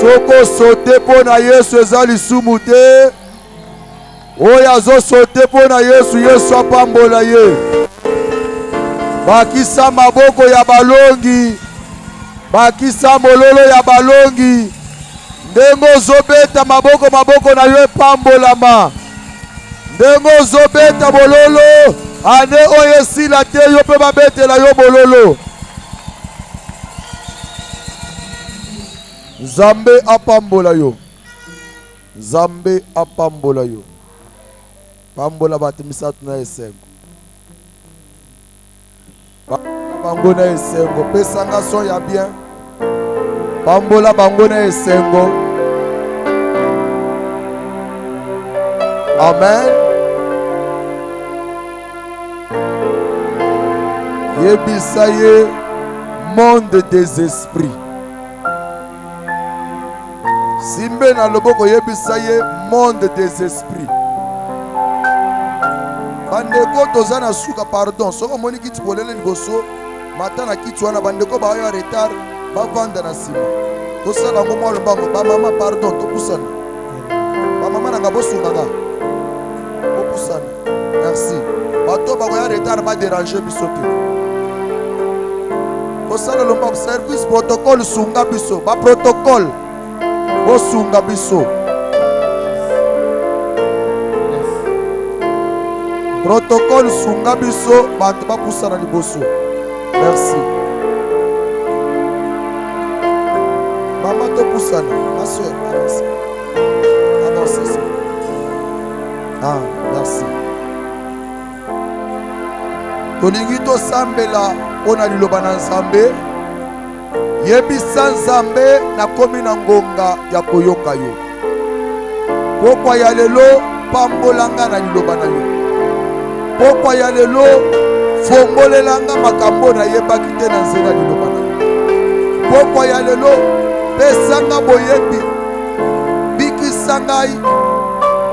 Soko sote pona Yesu ezali sumute. Oya zo sote pona Yesu, Yesu apambola ye. Bakisa maboko ya balongi. Bakisa mololo ya balongi. Ndengo zobeta maboko na yo pambolama. Ndengo zobeta bololo. Ane oye sila te yo pe babete la yo bololo. Zambe apambola yo. Zambe apambola yo. Pambola batimisa tuna esengo. Bango na esengo. Pesanga son ya bien. Pambola bango na esengo. Amen. Yebisa ye monde des esprits. Simbe na loboko yebisa ye monde des esprits. Bandeko tozana suka pardon. Soko moni kiti polele liboso. Matana kiti wana bandeko ba yo retard. Ba vanda na sima. Tosala ngomwa lombango. Ba mama pardon topusana. Ba mama nanga bosunganga. Opusana. Merci. Bato ba yo retard ba déranger bisote. Tosala lombango service protocole sunga biso. Ba protocole. Bosunga biso. Protocole sunga biso. Bato ba pusana liboso. Merci. Maman te poussana, ma soeur, avance. Avance. Ah, merci. Tolingi to sambela ona liloba na Nzambe. Yebisa Nzambe na komi na ngonga ya koyoka yo. Pokwa ya lelo pambolanga na liloba na yo. Pokwa ya lelo fongolelanga makambo na yebaki te na nzela liloba na yo. Pokwa ya lelo pesanga boyebi bikisa ngai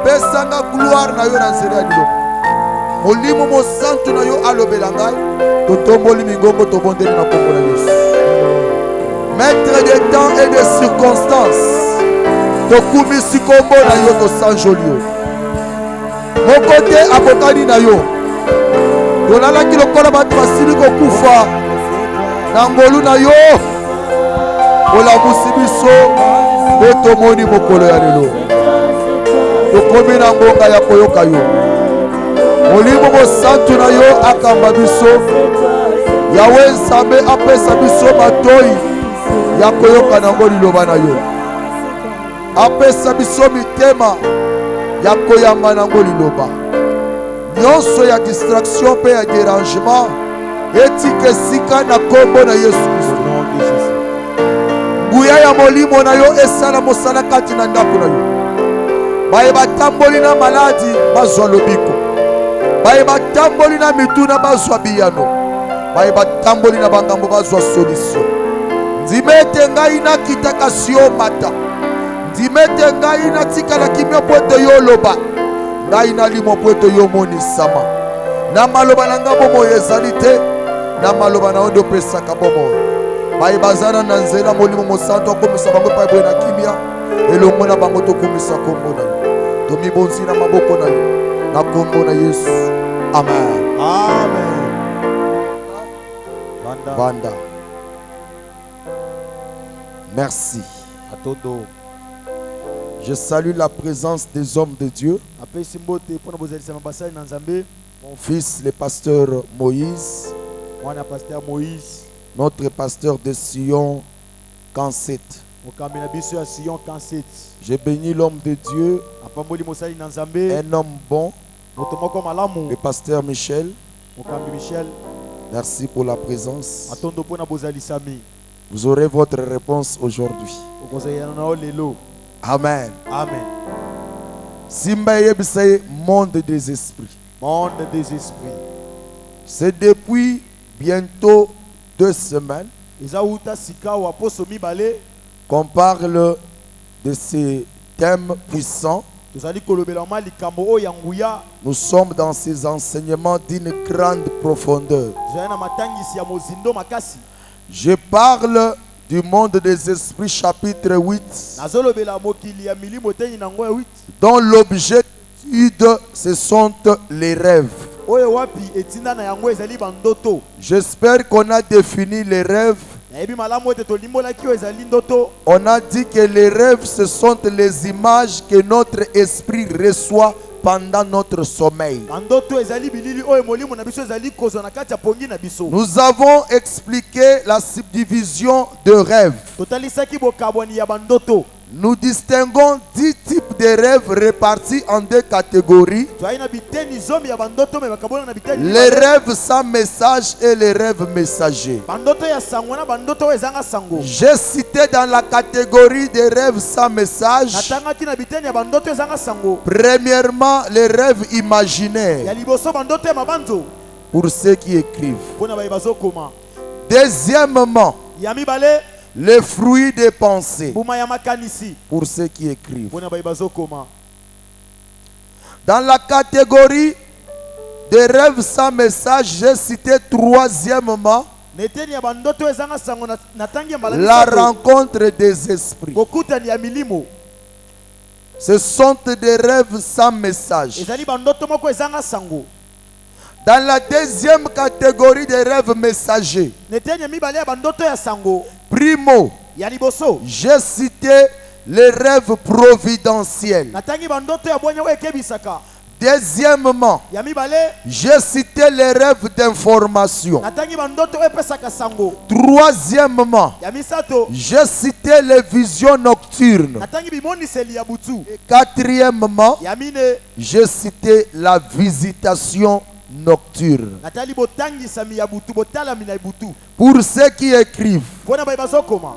pesanga gloire na yo na nzela ya liloba. Molimo mosantu na yo alobela ngai totomboli mingongo tobondeli na kombo na Yesu. Maître des temps et des circonstances tokumisi kombo na yo tosanjoli yo. Mokote abokani na yo tolalaki lokola bato basili kokufa na ngolu na yo. Olamusi biso mpe tomoni mokolo ya lelo tokomi na ngonga ya koyoka yo. Molimo mosantu na yo akamba biso. Yawe Nzambe apesa biso matoi ya koyoka nango liloba na yo. Apesa biso mitema ya koyamba nango liloba. Nyonso ya distraction mpe ya dérangement etika esika na kombo na Yesu Kristo. Nguya ya molimo na yo esala mosala kati na ndako na yo. Baye batamboli na maladi bazwa lobiko. Baye batamboli na mituna bazwa biyano. Baye batamboli na bangambo bazwa solution. Ndimete ngai na kitaka sio mata. Ndimete ngai na tikala kimyo pote yo loba. Ngai na limo pote yo moni sama. Na maloba na ngabo mo ezali te. Na maloba na ondo pesa kabomo. Baye bazana na nzela molimo mosantu akomisa bango pa boye na kimia. Elongo na bango tokumisa kombo na yo. Tomibonzi na maboko na yo. Na kombo na Yesu. Amen. Amen. Banda. Merci. Atodo. Je salue la présence des hommes de Dieu. Mon fils, le pasteur Moïse. Notre pasteur de Sion, Kanset. Je bénis l'homme de Dieu, un homme bon, le pasteur Michel. Merci pour la présence. Vous aurez votre réponse aujourd'hui. Amen. Amen. Simba yebise monde des esprits. Monde des esprits. C'est depuis bientôt 2 semaines qu'on parle de ces thèmes puissants. Nous sommes dans ces enseignements d'une grande profondeur. Je parle du monde des esprits, chapitre 8, nazolobela mokili ya milimo teni nango ya 8 dont l'objet d'étude, ce sont les rêves. oyo wapi etinda na yango ezali bandoto. J'espère qu'on a défini les rêves. nayebi malamu ete tolimbolaki oyo ezali ndoto. On a dit que les rêves, ce sont les images que notre esprit reçoit pendant notre sommeil. bandoto ezali bilili oyo molimo na biso ezali kozwa na kati ya pongi na biso. Nous avons expliqué la subdivision de rêves. totalisaki bokabwani ya bandoto. Nous distinguons 10 types de rêves répartis en 2 catégories. toyai na biteni zomi ya bandoto me bakabwana na biteni Les rêves sans message et les rêves messagers. bandoto ya sango na bandoto oyo ezanga sango. J'ai cité dans la catégorie des rêves sans message, natangaki na biteni ya bandoto ezanga sango. premièrement, les rêves ya imaginaires liboso bandoto ya mabanzo pour ceux qui écrivent. mpona baye bazokoma. Deuxièmement, ya mibale les fruits des pensées mbuma ya makanisi pour ceux qui écrivent. mpona baye bazokoma. Dans la catégorie des rêves sans message, j'ai cité troisièmement na eteni ya bandoto oyo ezanga sango natangi ya mbala la misato. rencontre des esprits. bokutani ya milimo Ce sont des rêves sans message. ezali bandoto moko ezanga sango. Dans la deuxième catégorie des rêves messagers, na eteni ya mibale ya bandoto ya sango primo, ya liboso j'ai cité les rêves providentiels. natangi bandoto ya bwanya oyo ekebisaka. Deuxièmement, ya mibale j'ai cité les rêves d'information. natangi bandoto oyo epesaka sango. Troisièmement, ya misato j'ai cité les visions nocturnes. natangi bimoniseli ya butu. Quatrièmement, ya mine j'ai cité la visitation nocturne. natali botangisami ya butu botalami na butu Pour ceux qui écrivent, mpona baye bazokoma.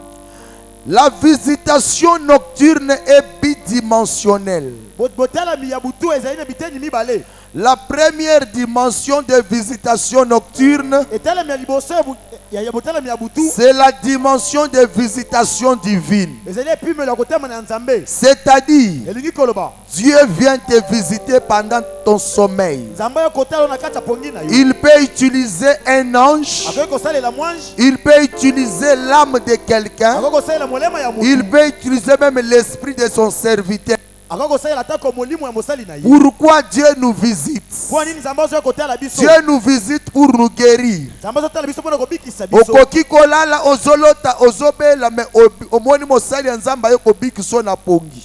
la visitation nocturne est bidimensionnelle. botalami ya butu ezali na biteni mibale. La première dimension de visitation nocturne, etalami ya liboso ya botalami ya butu c'est la dimension de visitation divine. ezali epimelo ya kotema na nzambe. C'est-à-dire, elingi koloba Dieu vient te visiter pendant ton sommeil. nzambe oyo kotala na kati ya pongi na yo. Il peut utiliser un ange, akoki kosalela mwange. il peut utiliser l'âme de quelqu'un, akoki kosalela molema ya il motu. peut utiliser même l'esprit de son serviteur. akoki kosalela atako molimo ya mosali na ye. Pourquoi Dieu nous visite? mpo nini nzambe ozoya kotala biso. Dieu nous visite pour nous guérir. nzambe azotala biso mpona kobikisa biso. Okoki kolala ozolota ozobela me omoni mosali ya nzambe aye kobikisa yo na pongi.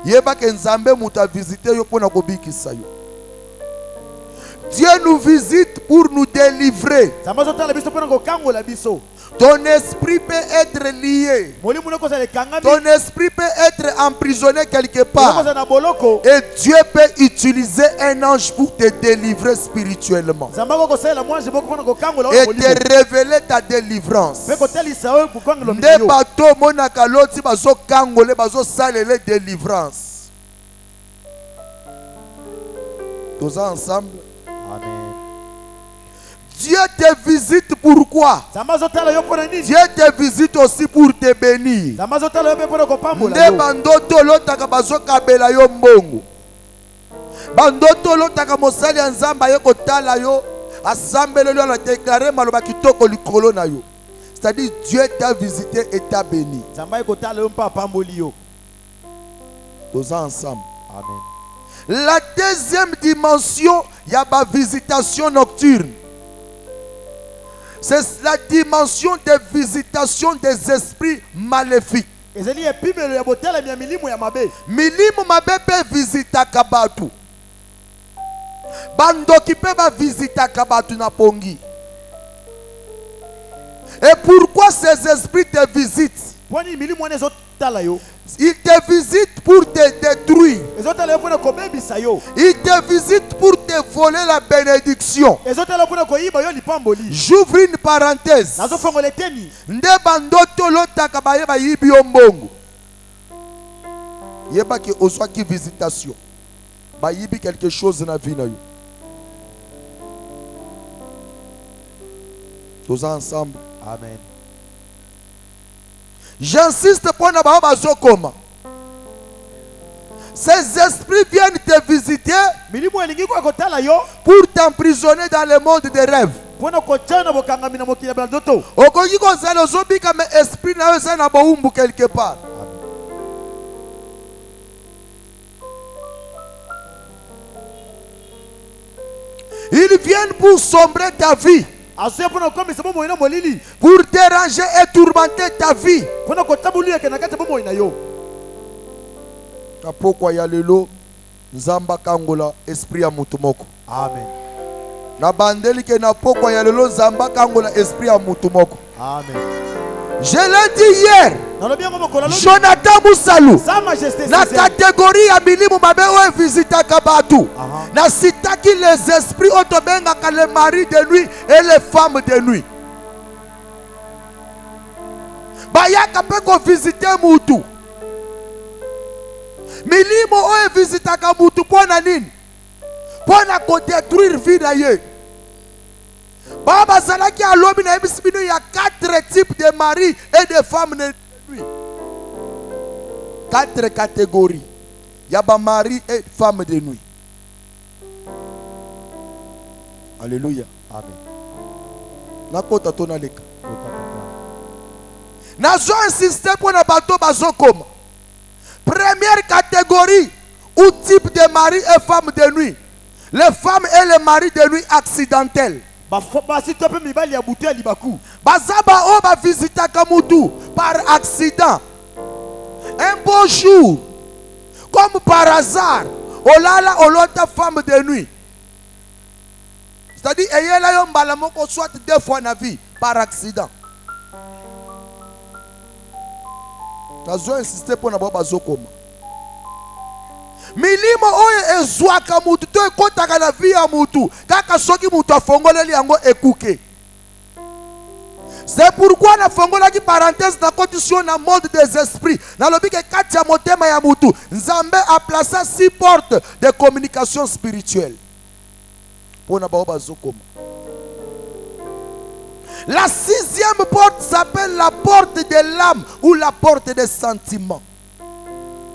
Yebake nzambe mutu avisite yo mpona kobikisa yo. Dieu nous visite pour nous délivrer. nzambe azotala biso mpona kokangola biso. Ton esprit peut être lié. molimo no kozala ekangami. Ton esprit peut être emprisonné quelque part. kozala na boloko. Et Dieu peut utiliser un ange pour te délivrer spirituellement. nzambe akoki kosalela mwange moko mpona kokangola Et oyo molimo. te révéler ta délivrance. mpe kotalisa oyo kokangola Nde yo. bato monaka loti bazokangole bazosalela délivrance. Tous ensemble. Amen. Dieu te visite pourquoi? nzambe azotala yo mpona nini. Dieu te visite aussi pour te bénir. nzambe azotala yo mpe mpona kopambola Nde yo. bandoto olotaka bazokabela yo mbongo. Bandoto olotaka mosali ya nzambe aye kotala yo asambeleli yo anadeklare maloba kitoko likolo na yo. C'est-à-dire Dieu t'a visité et t'a béni. nzambe aye kotala yo mpe apamboli yo. Tous ensemble. Amen. La deuxième dimension, il y a ma visitation nocturne. C'est la dimension de visitation des esprits maléfiques. ezali epimelo ya botalami ya milimo ya mabe. Milimu mabe pe visitaka batu. Bandoki pe ba visitaka batu na pongi. Et pourquoi ces esprits te visitent? mpo nini milimo wana ezotala yo. Ils te visitent pour te détruire. ezotala yo mpona kobebisa yo. Ils te visitent pour te voler la bénédiction. ezotala yo mpona koyiba yo lipamboli. J'ouvre une parenthèse. nazofongola eteni. Nde bandoto lotaka baye bayibi yo mbongo. Yebaki ozwaki visitation. Bayibi quelque chose na vie na yo. Tous ensemble. Amen. J'insiste pour na ba bazokoma. Ces esprits viennent te visiter milimo elingi kwa kotala yo pour t'emprisonner dans le monde des rêves. Pona kochana bokangami na mokili ya ndoto. Okoki kozala ozobika me esprit na yo eza na boumbu quelque part. Ils viennent pour sombrer ta vie, pour déranger et tourmenter ta vie. Na pokwa ya lelo nzamba kangola esprit ya mutu moko. Amen. Na bandeli ke na pokwa ya lelo nzamba kangola esprit ya mutu moko. Amen. Je l'ai dit hier, Jonathan Moussalou, la catégorie ya milimu mabe oe visita kabatu. Na sitaki les esprits otobenga ka les maris de nuit et les femmes de nuit. Bayaka pe ko visiter mutu. Milimu oe visita ka mutu pona nini? Pona ko détruire vie na ye. Baba Zalaki a l'homme, il y a 4 types de maris et de femmes de nuit. 4 catégories. Il y a des maris et femmes de nuit. Alléluia. Amen. Nakota tona leka. Nazo insister pour na bateau bazokoma. Première catégorie ou type de mari et femme de nuit. Les femmes et les maris de nuit accidentels. Bazaba o ba visita kamutu par accident. Un beau jour, comme par hasard, olala olota femme de nuit. C'est-à-dire eyela yo mbala moko soit 2 fois na vie par accident. Tazo insister pour na ba bazokoma. Milimo oye ezwaka mutu to ekotaka na vie ya mutu kaka soki mutu afongoleli yango ekuke. C'est pourquoi na fongola ki parenthèse na condition na monde des esprits. Na lobi ke kati ya motema ya mutu Nzambe a placé 6 portes de communication spirituelle. Pona ba bazokoma. La 6e porte s'appelle la porte de l'âme ou la porte des sentiments.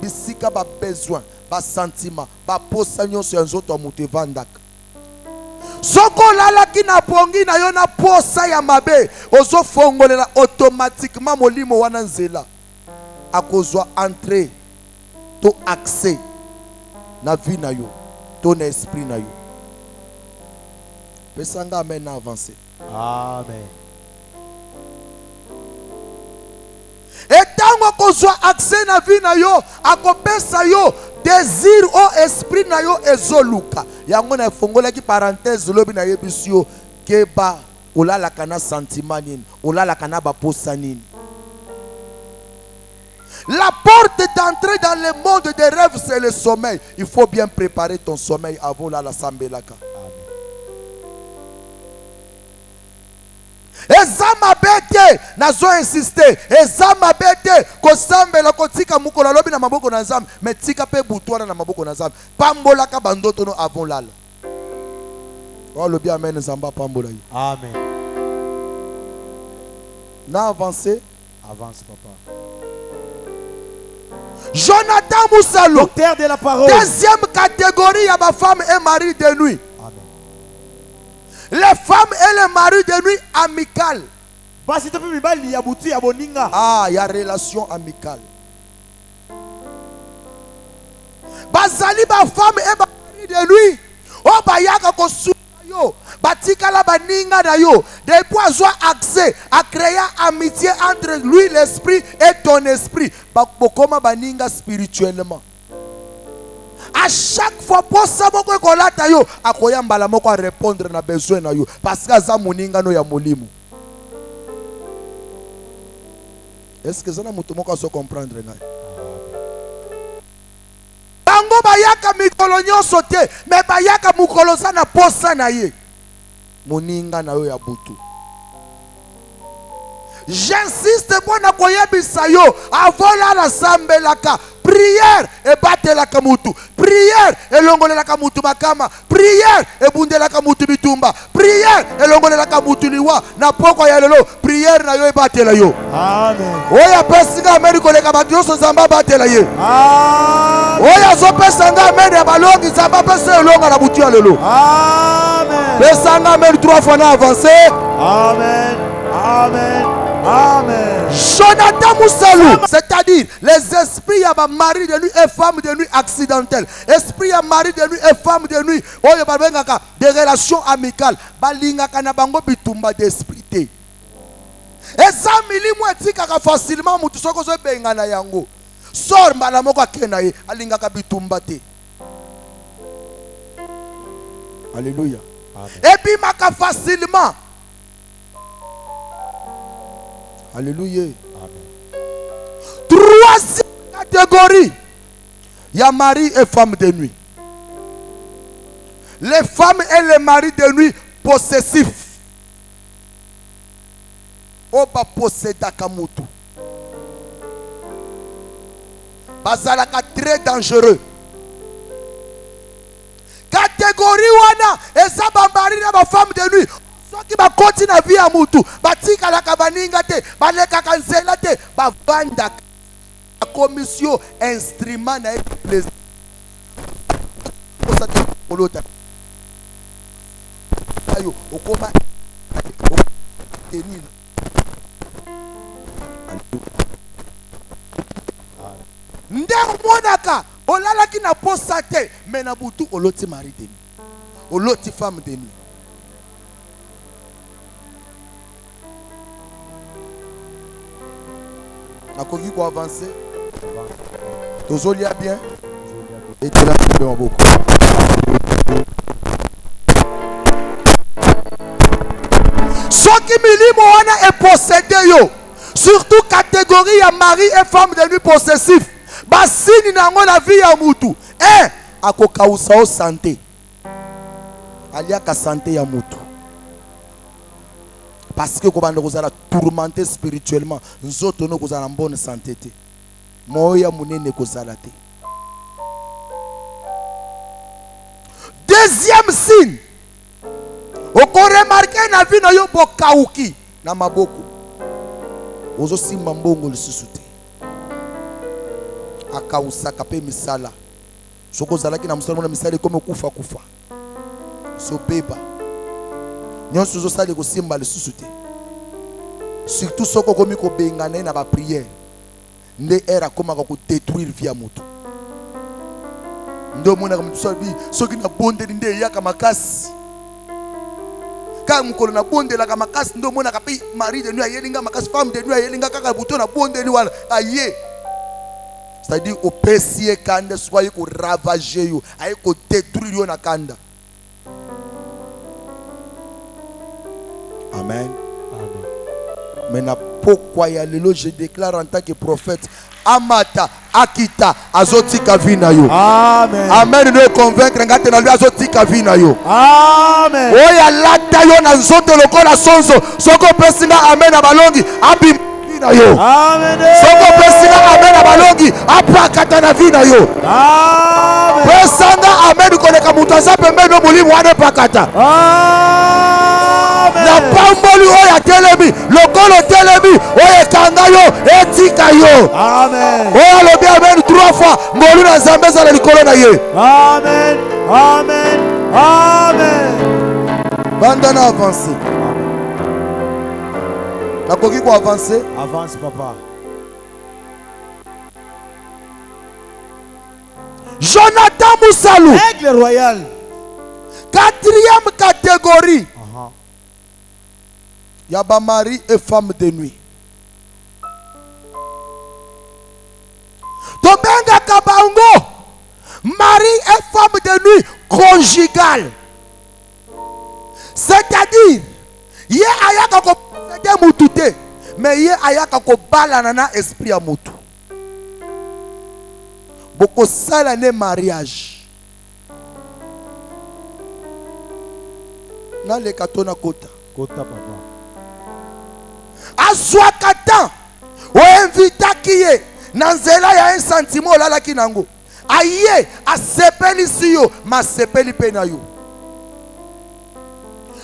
Bisika ba besoin, ba sentiment, ba posa nyonso ya nzoto ya mutu evandaka. Soko lala ki na pongi na yo na posa ya mabe, ozo fongolela automatiquement molimo wana nzela. Akozwa entrée to accès na vie na yo, to na esprit na yo. Pesanga amen na avancer. Amen. Etango kozwa accès na vie na yo, akopesa yo désir o esprit na yo ezoluka. Yango na fongola ki parenthèse lobi na yebisio keba olala kana sentiment nini, olala kana ba posa nini. La porte d'entrée dans le monde des rêves c'est le sommeil. Il faut bien préparer ton sommeil avant la sambelaka. Ezama bete nazo insister ezama bete kosambela kotika mukola lobi na maboko na Nzambe metika pe butwana na maboko na Nzambe pambola ka bandoto no avant lala. Oh lobi amen Nzamba pambola yi. Amen. Na avancer. Avance papa. Jonathan Moussalou, docteur de la parole. 2e catégorie ya ba femme et mari de nuit. Les femmes et les maris de nuit amicales. Ah, il y a relation amicale. Bazali ba femme et mari de nuit. Oh bayaka ko yo. Batika la baninga na yo. Depuis avoir accès à créer amitié entre lui l'esprit et ton esprit. Bakoma baninga spirituellement. À chaque fois pour ça moko kolata yo akoya mbala moko a répondre na besoin na yo parce que aza moninga no ya molimo. Est-ce que ça na mutu moko so comprendre ngai? Bango bayaka mikolo nyonso te mais bayaka mukolo sana posa na ye moninga na yo ya butu. J'insiste pour na koyebisa yo avola la sambelaka. Prière et batelaka mutu. Prière et longolelaka mutu makama. Prière et bundelaka mutu bitumba. Prière et longolelaka mutu liwa. Na poko ya lelo. Prière na yo e batela yo. Amen. Oya pesinga ameni koleka batiyoso zamba batela ye. Amen. Oya zo pesanga ameni ya balongi zamba pesa elonga na butu ya lelo. Amen. Pesanga ameni 3 fois na avancé. Amen. Amen. Amen. Jonathan Moussalou, c'est-à-dire les esprits à mari de nuit et femme de nuit accidentelle. Esprit à mari de nuit et femme de nuit. Oyo babengaka des relations amicales. Balingaka na bango bitumba d'esprit te. Eza milimu etikaka facilement mutu soko zo bengana yango. Sor mbala moko akena ye alingaka bitumba te. Alléluia. Et puis maka facilement. Alléluia. Amen. Troisième catégorie. Il y a mari et femme de nuit. Les femmes et les maris de nuit possessifs. Oba possède kamutu. Bazalaka très dangereux. Catégorie wana eza ba mari na ba femme de nuit. Qui va continuer à vivre à Moutou, batika la kabaningate, baleka kanzelate, bavanda la commission instrument na plaisir. Ayo, okoma tenue. Nde monaka, olala ki na posate, mais na butu oloti mari de nuit. Oloti femme de nuit. Nakoki ko avancer. Tozolia bien. Et tu l'as fait beaucoup. Ceux qui milimo wana est possédé yo. Surtout catégorie ya mari et femme de nuit possessif. Basini nango la vie ya mutu. Akokausa o santé. Aliaka santé ya mutu. Parce que quand vous allez tourmenter spirituellement, nous autres nous allons en bonne santé. Moya munene kozalate. Deuxième signe. Oko remarquer na vie na yo bokauki na maboko. Ozo simba mbongo lisusu te. Akausa kape misala. Soko zalaki na musala na misala comme kufa. So beba. Nyonso zo sali ko simba lisusu te. Surtout soko komi ko bengana na ba prière. Nde era komaka ko détruire via moto. Ndo mona comme sobi soki na bonde nde yaka makasi. Ka mukolo na bonde la makasi ndo mona kapi mari de nuit ayelinga makasi femme de nuit ayelinga kaka buto na bonde ni wala aye. C'est-à-dire au pesier kanda soyez ko ravager yo, aye ko détruire yo na kanda. Amen. Amen. Maintenant, pourquoi y a le je déclare en tant que prophète Amata, Akita, Azotika Vinayo. Amen. Amen. Nous convaincre ngate na lui Azotika Vinayo. Amen. Oya lata yo na nzoto lokola sonzo. Soko pesinga amen na balongi abi vinayo. Amen. Soko pesinga amen na balongi apakata na vinayo. Amen. Pesanga amen koleka mutu azapembe no mulimu wane pakata. Amen. Na pamboli oya telemi lokolo telemi oya kangayo etika yo. Amen. Oya lobi amen 3 fois ngolu na Nzambe za likolo na ye. Amen. Amen. Amen. Bandana avancer. Nakoki ko avancer. Avance papa. Jonathan Moussalou. Aigle royal. 4e catégorie. Il y a ba mari et femme de nuit. Tobenga kabango. Mari et femme de nuit conjugale. C'est-à-dire, ye ayaka ko posséder mutu te, mais ye ayaka ko balana na esprit ya mutu. Boko sala ne mariage. Na le katona kota. Kota papa. azwaka temps oinvitaki ye na nzela ya un sentiment olalaki nango aye asepelisi yo masepeli mpe na yo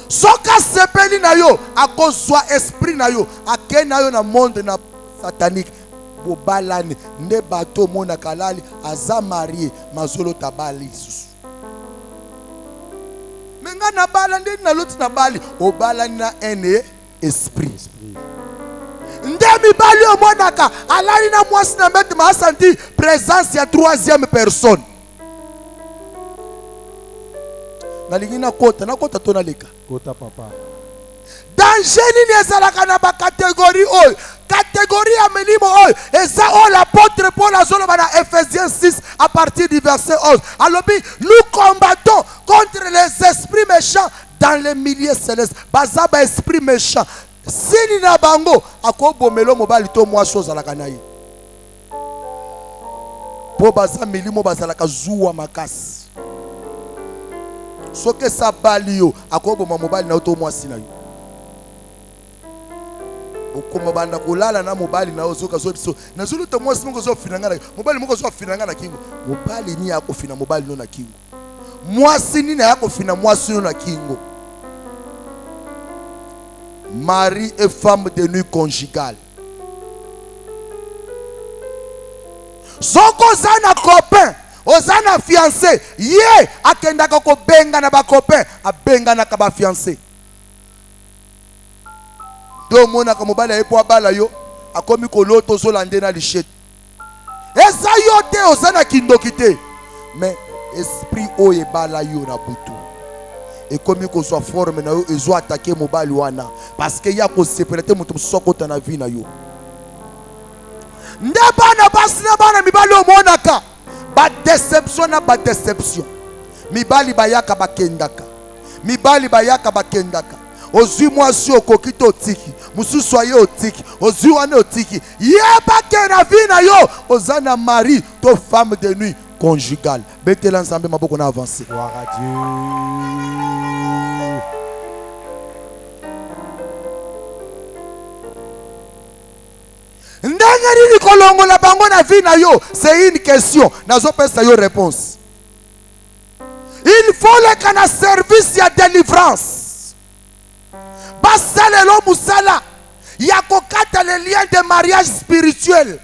soki asepeli na yo akozwa esprit na yo ake na yo na monde na satanique bobalani nde bato omonaka alali aza marie mazolo tabali lisusu menga na bala nde naloti na bali obalani na ene esprit nde mibali omonaka alali na mwasi na mbete maasanti présence ya troisième personne nalingi nakota to naleka Kota papa. danger nini ezalaka na bakategori oyo catégorie ya milimo oyo eza oyo l'apôtre Paul azoloba na Ephésiens 6 à partir du verset 11 alobi nous combattons contre les esprits méchants dans les milieux célestes baza ba esprit méchant sini na bango akobomelo mobali to mwasi ozalaka na ye po baza milimo bazalaka zuwa makasi soki esa bali yo akoboma mobali na yo to mwasi na yo okoma banda kolala na mobali na yo soka so nazoluta mwasi moko zofinanga na mobali moko zofinanga na kingo mobali ni akofina mobali no na kingo mwasi nini akofina mwasi no na kingo mari et femme de nuit conjugale soko za na copain oza na fiancé ye akendaka kobenga na ba copain abenganaka ba fiancé do monaka mobali ayepo abala yo akomi koloto ozolande na lichette eza yo te oza na kindoki te mais esprit oyo ebala yo na butu ekomi kozwa forme na yo ezo atake mobali wana parce que ya kosepela te moto mosusu akota na vie na yo nde bana basi na bana mibali omonaka badeception na badeception mibali bayaka bakendaka mibali bayaka bakendaka ozwi mwasi okoki te otiki mosusu aye otiki ozwi wana otiki ye bake na vie na yo oza na mari to femme de nuit conjugale betela nzambe maboko na avance Gloire à Dieu. ndenge nini kolongola bango na vie na yo c'est une question nazopesa yo réponse il faut leka na service ya délivrance basalelo musala ya kokata le lien de mariage spirituel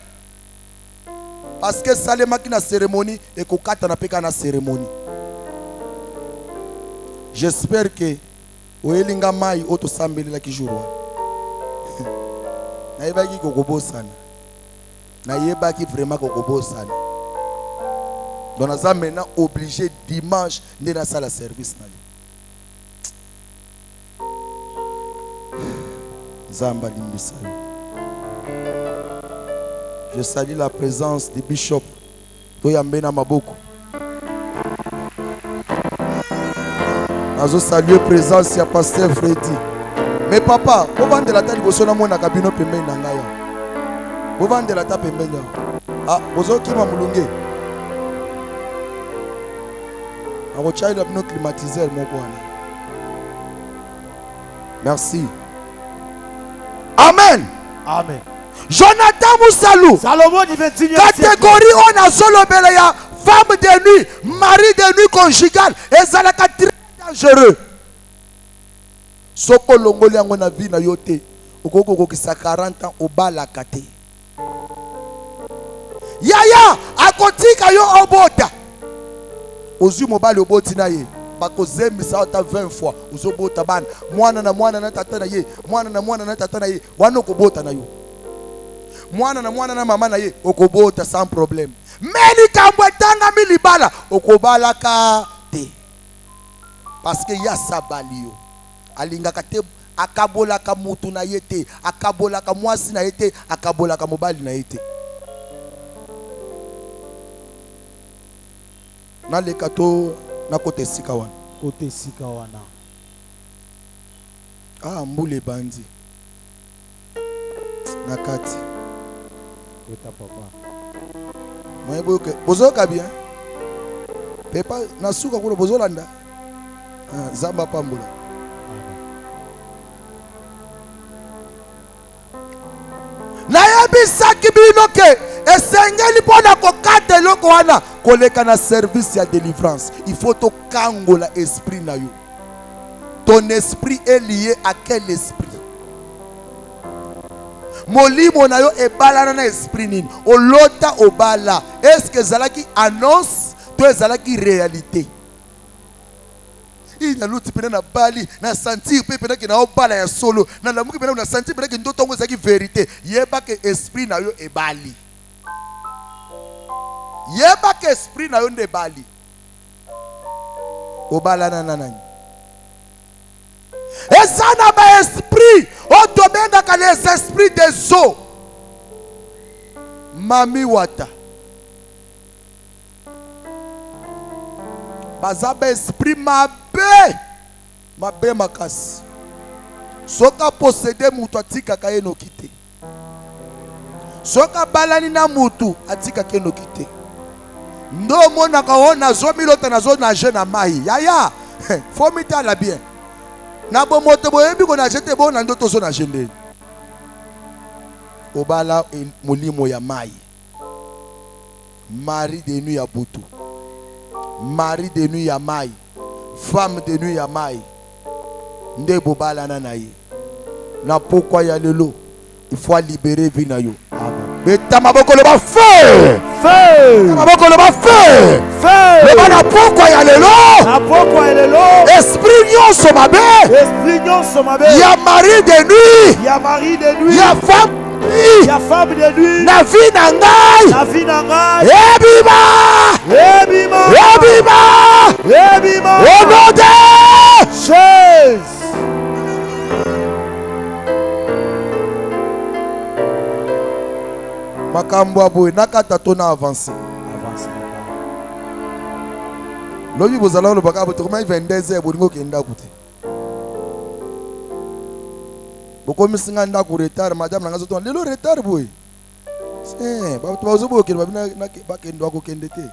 parce que salemaki na cérémonie et kokata na peka na cérémonie j'espère que oyelinga mai otosambelelaki jour wana nayebaki kokobosana nayebaki vraiment kokobosana donc naza maintenant obligé dimanche nde nasala service na yo nzambe alimbisa yo je salue la présence du bishop toyambe na maboko nazo saluer présence ya pasteur Freddy. Mais papa, bovandela ta liboso na mona kabino pembeni na ngai. Bovandela ta pembeni. Ah, bozokima mulunge. Ako chaila bino climatiseur moko wana. Merci. Amen. Amen. Jonathan Moussalou. Salomon du 21e siècle. Catégorie on a solo bele ya femme de nuit, mari de nuit conjugale. Ezalaka très dangereux. Soko longoli yango na vie na yo te okoko kokisa 40 ans obalaka te yaya akotika yo obota ozwi mobali oboti na ye bakozemisa ata 20 fois ozobota bana mwana na tata na ye mwana na tata na ye wana okobota na yo mwana na mama na ye okobota sans problème meli kambo etangami libala okobalaka te parce que ya sabali yo alingaka te akabolaka mutu na ye te akabolaka mwasi na ye te akabolaka mobali na ye te naleka to na kote esika wana Kote esika wana. ah mbule bandi na kati Kota papa. moye boyoke bozoyoka bien pepa na suka kuna bozolanda zamba pambola nayebisaki bino ke esengeli mpona kokata eloko wana koleka na service ya délivrance. Il faut tokangola esprit na yo. Ton esprit est lié à quel esprit? Molimo na yo ebalana na esprit nini? Olota obala. Est-ce que ezalaki annonce to ezalaki réalité? Il na luti pena na bali na sentir pe pena ke na obala ya solo na lamuki pena na sentir pena ke ndoto ngo ezalaki vérité. Yeba ke esprit na yo ebali. Yeba ke esprit na yo ndebali. Obalana na nani? Ezana ba esprit otomengaka les esprits des eaux. Mami wata bazaba esprit mabe makasi. Soka posséder mutu atikaka ye noki te. Soka balani na mutu atikaka ye noki te. Ndo monaka ona zomilota na zona je na mai yaya faut mitala bien na bomoto boyebi ko na jete bona ndo tozo na jende obala molimo ya mai. Mari de nuit ya butu, mari de nuit ya mai, femme de nuit ya mai. Nde bobala na ye na pourquoi ya lelo il faut libérer vie na yo. Amen. Beta maboko le ba feu feu maboko le ba feu feu le ba na pourquoi ya lelo na pourquoi ya lelo esprit nyonso mabe ya mari de nuit ya femme de nuit na vie na ngai ebima au nom de Jésus. Makambo aboy nakata tona avancer. Lobi bozala lo baka boto kuma 22h bolingo kenda kuti. Boko misinga nda ku retard madame nanga zoto lelo retard boy. Ba to bazobo ke ba na ba kendo ako kende te.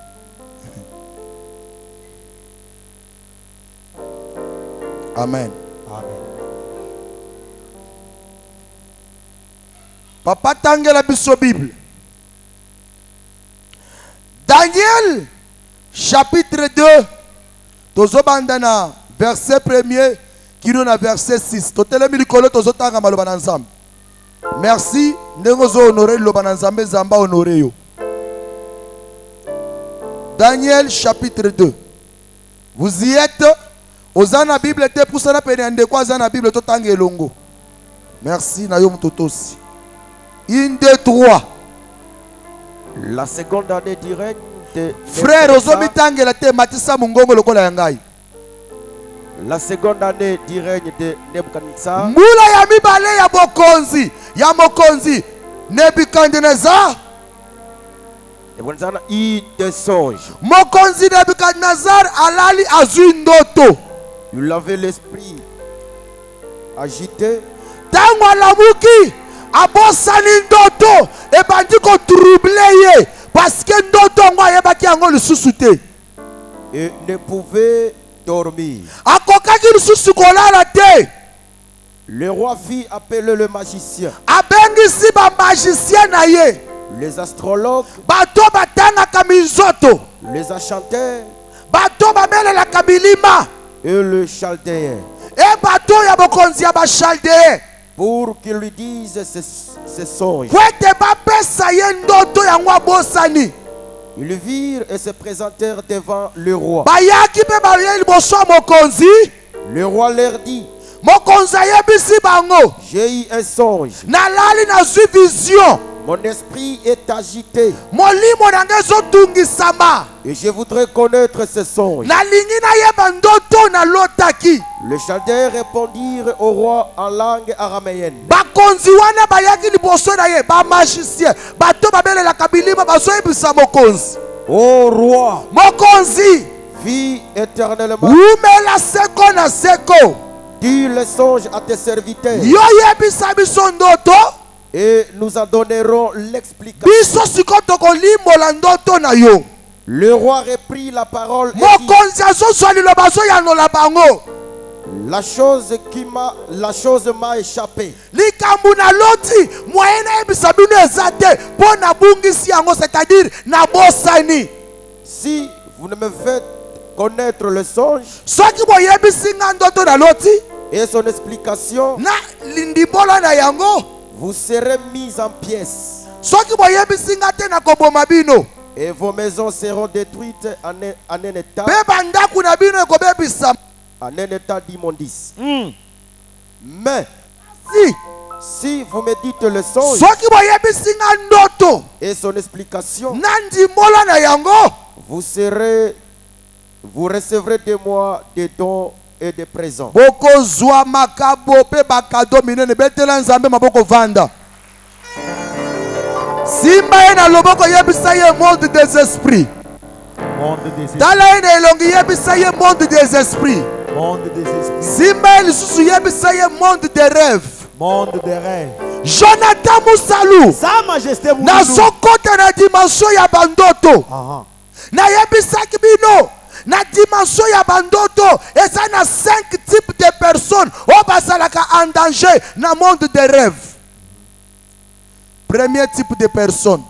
Amen. Amen. Papa tangela biso Bible. Daniel chapitre 2 tozobandana verset 1er kino na verset 6 totelemi likolo tozotanga maloba na nzambe. Merci ndenge zo honorer loba na nzambe zamba honorer yo. Daniel chapitre 2. Vous y êtes? Ozana Bible te pusana pene ndeko azana Bible totanga elongo. Merci na yo mutotosi. 1 2 3. La seconde année du règne de frère ozomitangela te matisa mungongo lokola yangai. La seconde année du règne de Nebuchadnezzar. Mbula ya mibale ya bokonzi ya mokonzi Nebuchadnezzar. Nebuchadnezzar eut des songes. Mokonzi Nebuchadnezzar alali azui ndoto. Il avait l'esprit agité. Tango alamuki abosani ndoto ebandi ko troubler ye parce que ndoto ngo ayebaki yango lisusu te. Et ne pouvait dormir. Akokaki lisusu kolala te. Le roi fit appeler le magicien. Abengisi ba magicien na ye. Les astrologues. Bato batangaka minzoto. Les enchanteurs. Bato babelelaka bilima. Et le chaldéen. Et bato ya bokonzi ya ba chaldéen. Pour qu'il lui dise ses songes. Ils virent et se présentèrent devant le roi. Le roi leur dit: j'ai eu un songe. Mon esprit est agité. Et je voudrais connaître ce songe. Les Chaldéens répondirent au roi en langue araméenne. Ô roi, vis éternellement. Dis le songe à tes serviteurs. Et nous en donnerons l'explication. Le roi reprit la parole et dit: La chose m'a échappé. likambo na loti moyen nayebisa bino eza te mpo nabungisi yango, c'est-à-dire nabosani. Si vous ne me faites connaître le songe soki boyebisi nga ndoto na loti et son explication, na lindimbola na yango, vous serez mis en pièces soki boyebisi nga te nakoboma bino, et vos maisons seront détruites en un état, mpe bandako na bino ekobebisama. en un état d'immondice. Mais si vous me dites le songe soki boyebisi nga ndoto et son explication, na ndimbola na yango, vous recevrez de moi des dons et des présents. bokozwa makabo mpe bakado minene. Betela nzambe maboko vanda. Simba ye na loboko yebisa ye monde des esprits. Tala ye na elongi yebisa ye monde des esprits. Simba ye lisusu yebisa ye monde des rêves. Monde des rêves. Jonathan Musalu Sa Majesté vous nazokota na dimension ya bandoto. Nayebisaki bino na dimension ya bandoto eza na 5 types de personnes oyo bazalaka en danger na monde des rêves. Premier type de personne,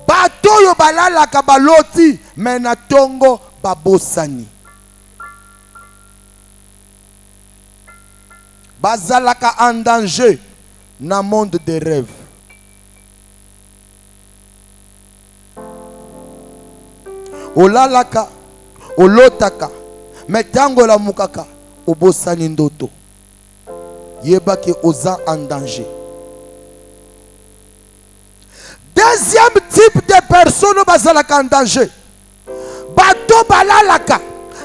bato oyo balalaka baloti me na tongo babosani, bazalaka en danger na monde des rêves. Olalaka, olotaka, me tango la mukaka obosani ndoto, yebake oza en danger. Deuxième type de personnes bazalaka en danger, bato balalaka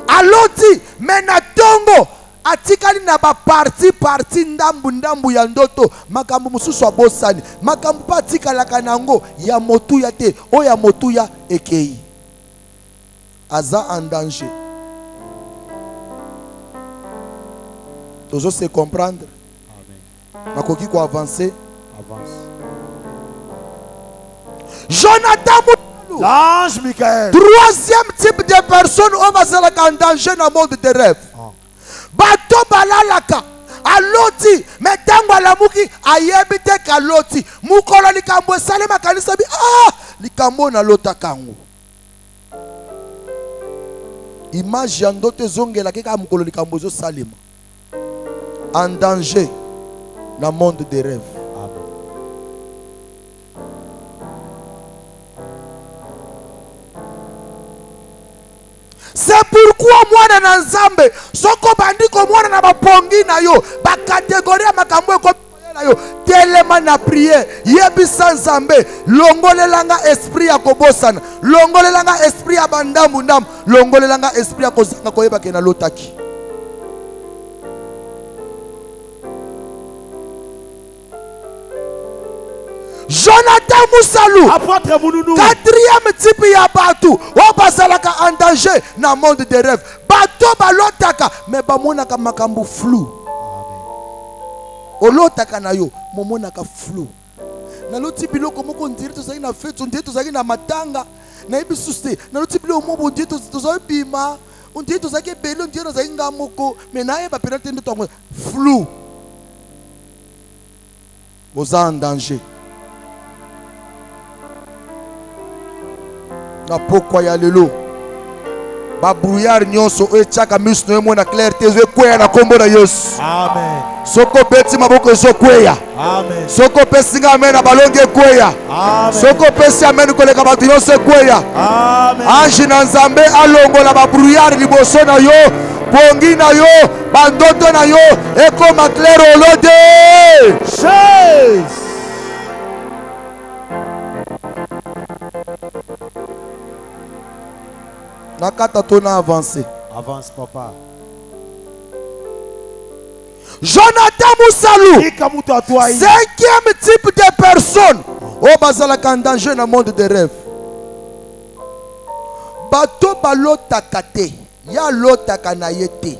aloti me na tongo atikali na ba parti ndambu ya ndoto, makambo mususu abosani, makambo pa atikalaka nango ya motuya te, o ya motuya ekei, aza en danger. Toujours se comprendre. Amen. Makoki ko avancer. avance. Jonathan Musalu, L'ange Michael. troisième type de personne oyo bazalaka en danger na monde de rêve. Bato balalaka aloti me ntango alamuki ayebi te kaloti, mukolo likambo esalema kanisa bi likambo nalotaka yango. Image ya ndoto ezongelaki kaka mukolo likambo ezosalema. En danger na monde de rêve. C'est pourquoi mwana na nzambe soko bandiko mwana na bapongi na yo ba catégorie makambo na yo telema na prière yebisa nzambe longolelanga esprit ya kobosana, longolelanga esprit ya bandambu ndambu, longolelanga esprit ya kozanga koyeba ke na lotaki. Jonathan Musalu, Apôtre Mounoudou. quatrième type ya batu o bazalaka en danger na monde des rêves. Bato balotaka me bamonaka makambo flou. Olotaka na yo momonaka flou. Naloti biloko moko ndiri tozali na fete, ndiri tozali na matanga, na yebi suste. Naloti biloko moko ndiri tozali bima, ndiri tozali ebele, ndiri tozali ngamoko, me na yeba penate ndo tongo flou. Oza en danger. Na pokwa ya lelo ba brouillard nyonso etiaka miso no emona clarté ezokweya na kombo na Yesu. Amen. Soko beti maboko ezokweya. Amen. Soko pesi nga amen na balongi ekweya. Amen. Soko pesi amen koleka bato nyonso ekweya. Amen. Ange na nzambe alongola ba brouillard liboso na yo, pongi na yo, bandoto na yo ekoma clair olode. Chaise. Nakata tona avancer. Avance papa. Jonathan Musalu, Ika mutu atwa hii. cinquième type de personne oyo bazalaka en danger na monde de rêve. Bato balotaka te, ya lotaka na ye te.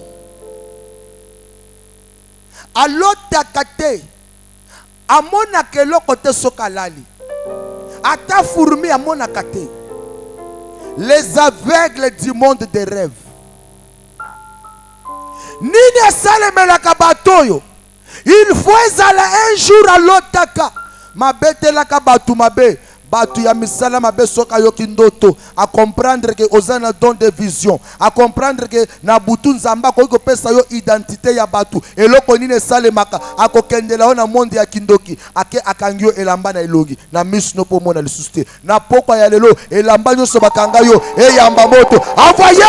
Alotaka te, amonaka eloko te soki alali. Ata fourmi amonaka te. Les aveugles du monde des rêves. nini esalemelaka bato oyo il faut ezala un jour alotaka mabetelaka bato mabe bato ya misala mabe soka yoki ndoto a comprendre que ozana don de vision a comprendre que na butu nzamba ko pesa yo identité ya bato eloko nini esalemaka akokendela yo na monde ya kindoki ake akangio elamba na elongi na miss no po mona lisusu te na pokwa ya lelo elamba nyonso bakanga yo eyamba moto envoyé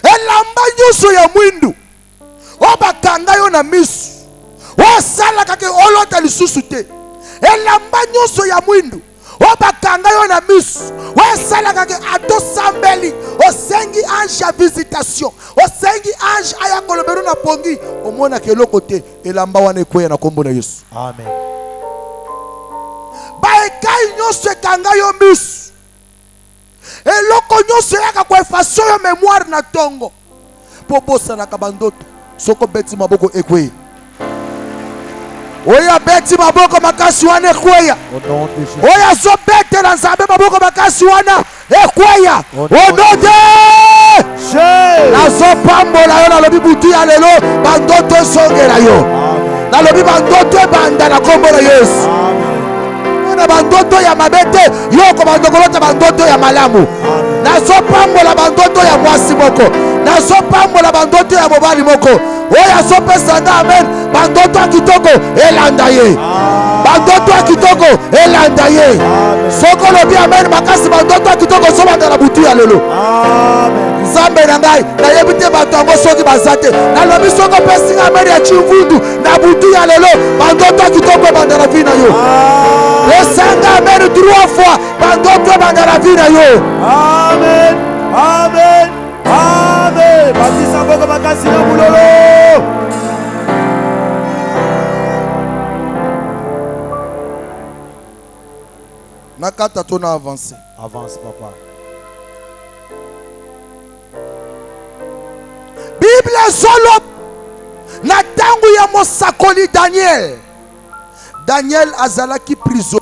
elamba nyonso ya mwindu obakanga yo na misu osalaka ke olota lisusu te elamba nyonso ya mwindu obakanga yo na misu osalaka ke atosambeli osengi ange ya visitation osengi ange aya kolobero na pongi omona ke eloko te elamba wana ekweya na kombo na Yesu. Amen. Baekai nyonso ekanga yo misu eloko nyonso yaka koefasio yo mémoire na tongo po bosanaka bandoto soko beti maboko ekweya oya beti maboko makasi wana ekweya Au nom de Jésus. oya zobetela nzambe maboko makasi wana ekweya Au onode nazopambola yo nalobi butu ya lelo bandoto esongela yo Amen. nalobi bandoto ebanda na kombo na Yesu na bandoto ya mabete yoko bandokolota bandoto ya malamu nazopambola bandoto ya mwasi moko nazopambola bandoto ya mobali moko oyo azopesanga amen bandoto ya kitoko elanda ye bandoto ya kitoko elanda ye soko lobi amen makasi bandoto ya kitoko zobanda na butu ya lelo nzambe na ngai nayebi te bato yango soki baza te nalobi soko pesinga amen ya chivundu na butu ya lelo bandoto ya kitoko ebanda na vi na yo esanga amen 3 fois bandoto ebanda na vi na yo. Amen. Amen. Amen. Batisa boko makasi na bulolo. Nakata tona avancé. Avance, papa. Bible solo na tangu ya mosakoli Daniel. Daniel azalaki prison.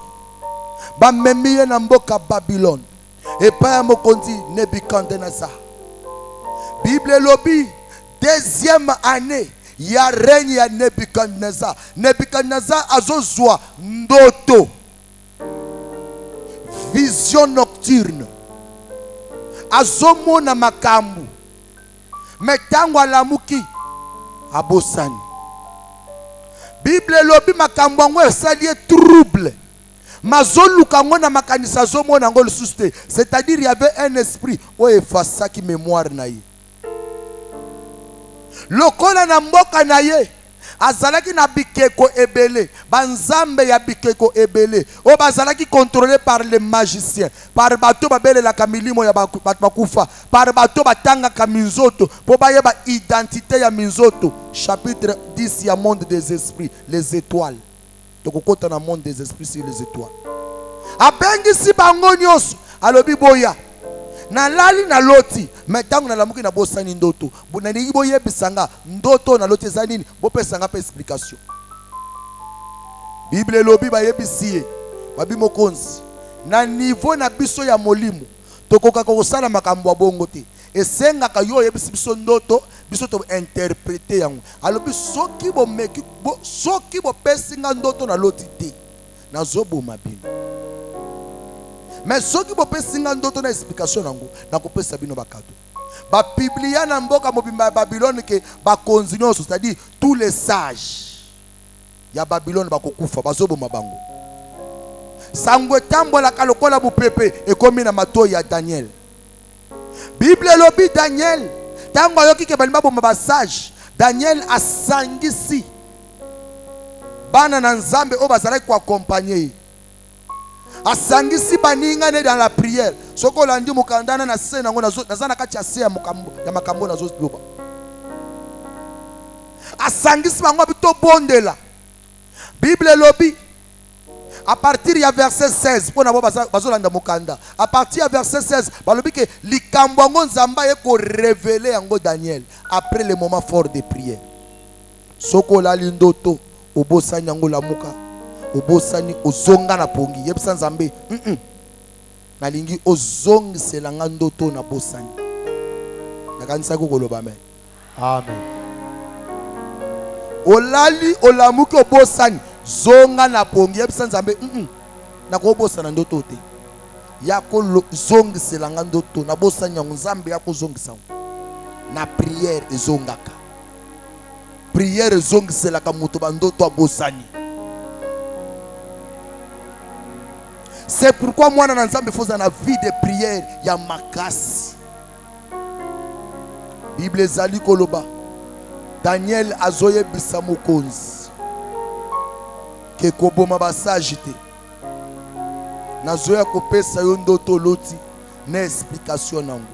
Bamemi ye na mboka Babylone. Epai ya mokonzi Nebukadnezar. Bible lobi deuxième année ya règne ya Nebukadnezar. Nebukadnezar azozwa ndoto. Vision nocturne. Azomona makambu. Metango alamuki abosani. Bible lobi makambu yango esali trouble. Mazoluka ngo na makanisa zomona ngo lisusu te. C'est-à-dire il y avait un esprit o efasaki mémoire na ye. Lokola na mboka na ye azalaki na bikeko ebele banzambe ya bikeko ebele o bazalaki contrôlé par les magiciens par bato babelelaka milimo ya bato bakufa par bato batangaka minzoto po bayeba identité ya minzoto. Chapitre 10 ya monde des esprits, les étoiles. Tokokota na monde des esprits sur les étoiles. Abengisi bango nyonso alobi boya na lali na loti metango na lamuki na bosani ndoto bonani boyebisanga ndoto na loti za nini bopesanga pa explication. Bible lobi bayebisi ye babi mokonzi na niveau na biso ya molimo tokoka kosala makambo ya bongo te esengaka yo yebisi biso ndoto biso to interpréter yango alobi soki bomeki soki bopesinga ndoto na loti te nazoboma bino. Mais soki bopesinga ndoto na explication nango nakopesa bino bakado. Ba biblia na mboka mobimba Babylone ke bakonzi nyonso, c'est-à-dire tous les sages ya Babylone bakokufa bazoboma bango. Sangwe tambola kalokola bupepe ekomi na mato ya Daniel. Bible lobi Daniel tango yoki ke balimba boma ba sage Daniel asangisi bana na nzambe o bazalaki ko accompagner asangisi baningane dans la prière soko landi mukandana na se nango nazana kati ya se ya makambo nazo loba asangisi bango bito bondela. Bible lobi à partir ya verset 16 pona bo bazolanda mukanda à partir ya verset 16 balobi ke likambo ngo nzamba ye ko révéler yango Daniel après le moment fort de prière. Soko la lindoto obosani yango lamuka obosani ozonga na pongi yebisa nzambe nalingi ozongisela nga ndoto na bosani. Nakanisa koloba amen. Amen. Olali olamuki obosani zonga na pongi yebisa Nzambe na ko bosana ndoto te. Ya ko zongisela nga ndoto na bosani yango Nzambe ya ko zongisa na prière ezongaka. Prière ezongisela ka muto ba ndoto abosani. C'est pourquoi moi na Nzambe faut na vie de prière ya makasi. Bible ezali koloba Daniel azoye bisa mokonzi ke koboma basage te. Nazoya kopesa yo ndoto loti na explication nango.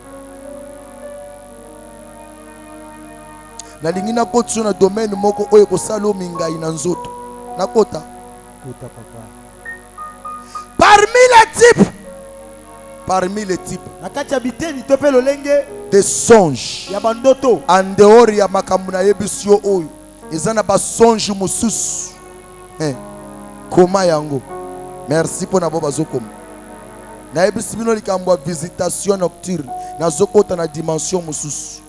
Nalingi nakoti na domaine moko oyo kosala mingai na nzoto. Nakota. Kota papa. Parmi les types Nakati ya biteni tope lolenge des songes ya bandoto. en dehors ya makambo na yebisio oyo ezana ba songe mususu. Koma yango. Merci pour na bo bazokoma. Na yebisi bino likambo visitation nocturne nazokota na dimension mususu.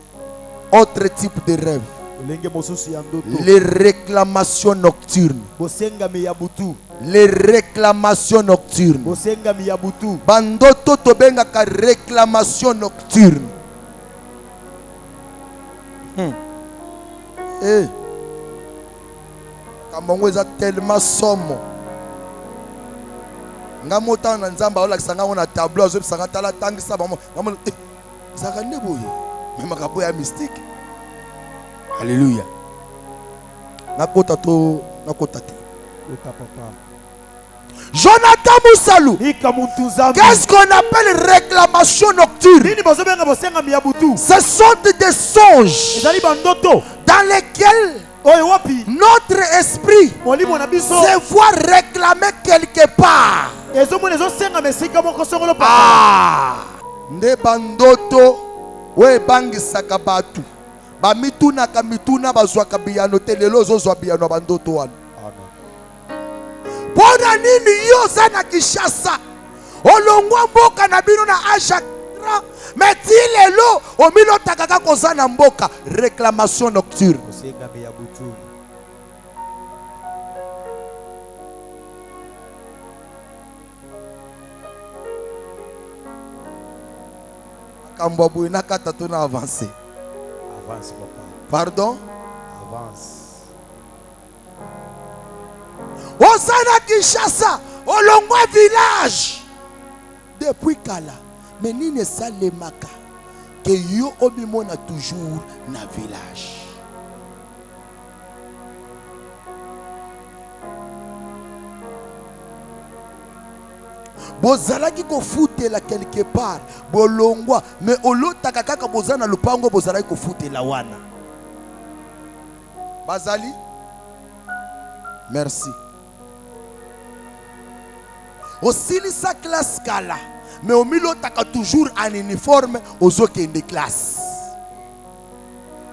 Autre type de rêve. Lolenge mosusu ya ndoto. Les réclamations nocturnes. Bosengami ya butu. Les réclamations nocturnes. Bosengami ya butu. Bandoto tobengaka réclamation nocturne. Kamongo eza tellement somo. Nga mota na Nzamba olakisa nga na tableau azobisa nga tala tangisa bamo. Ngamo zaka neboye. Mema kapo ya mystique. Alléluia. Nakota to nakota te. Kota papa. Jonathan Moussalou. Qu'est-ce qu'on appelle réclamation nocturne? Ce sont des songes dans lesquels notre esprit se voit réclamer quelque part. Nde bandoto we bangisaka batu bamitunaka mituna bazwaka biyano te lelo ozozwa biyano bandoto wana. Pona nini yo sana Kishasa olongwa mboka na bino na Ashakra meti lelo omilo takaka kozana mboka réclamation nocturne. Kambabu inakata tuna avancer. Avance papa. Pardon? Avance. Osana Kishasa olongwa village depuis kala mais nini salemaka que yo omimona toujours na village. Bozalaki kofutela quelque part bolongwa mais olotaka kaka bozana lupango bozalaki kofutela wana bazali. Merci. Aussi sa classe kala mais au milieu taka toujours en uniforme aux autres de classe.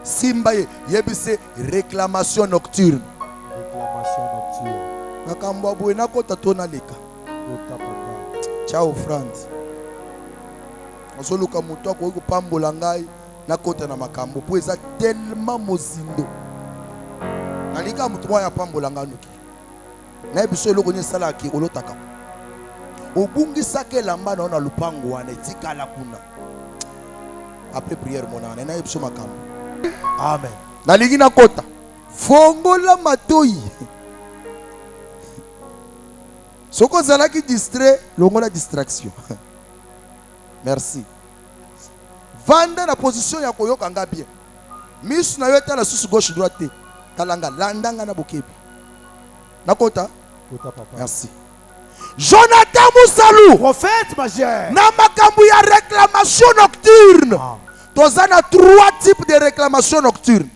Simba yebise réclamation nocturne. Réclamation nocturne. Nakamba buena kota tona leka. Ciao France. Osoluka muto ko pambola ngai na kota na makambo po eza tellement mozindo. Nalika muto ya pambola nganuki. Na biso eloko ni sala ki olotaka. Obungisa ke lamba na lupango wana etikala kuna. Après prière monana na biso makambo. Amen. Nalingi na kota. Fongola matoi. Soko zalaki distrait, longola distraction. Merci. Vanda na position ya koyoka nga bien. Miss na yota la susu gauche droite. Talanga landanga na bokebi. Nakota? Kota papa. Merci. Jonathan Moussalou. Prophète majeur. Na makambu ya réclamation nocturne. Tozana 3 types de réclamation nocturne.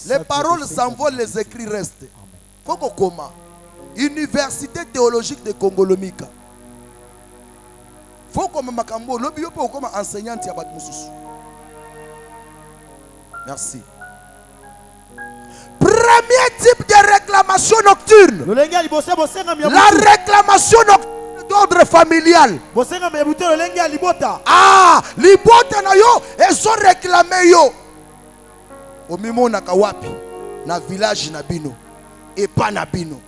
Les paroles s'envolent, les écrits restent. Foko koma. Université théologique de Congolomika. Foko makambo lobi yopo koma enseignante ya bat mususu. Merci. Premier type de réclamation nocturne. La réclamation nocturne d'ordre familial. Ah, libota na yo, ezo réclamer yo. Omimona kawapi, na village na bino, epa na bino,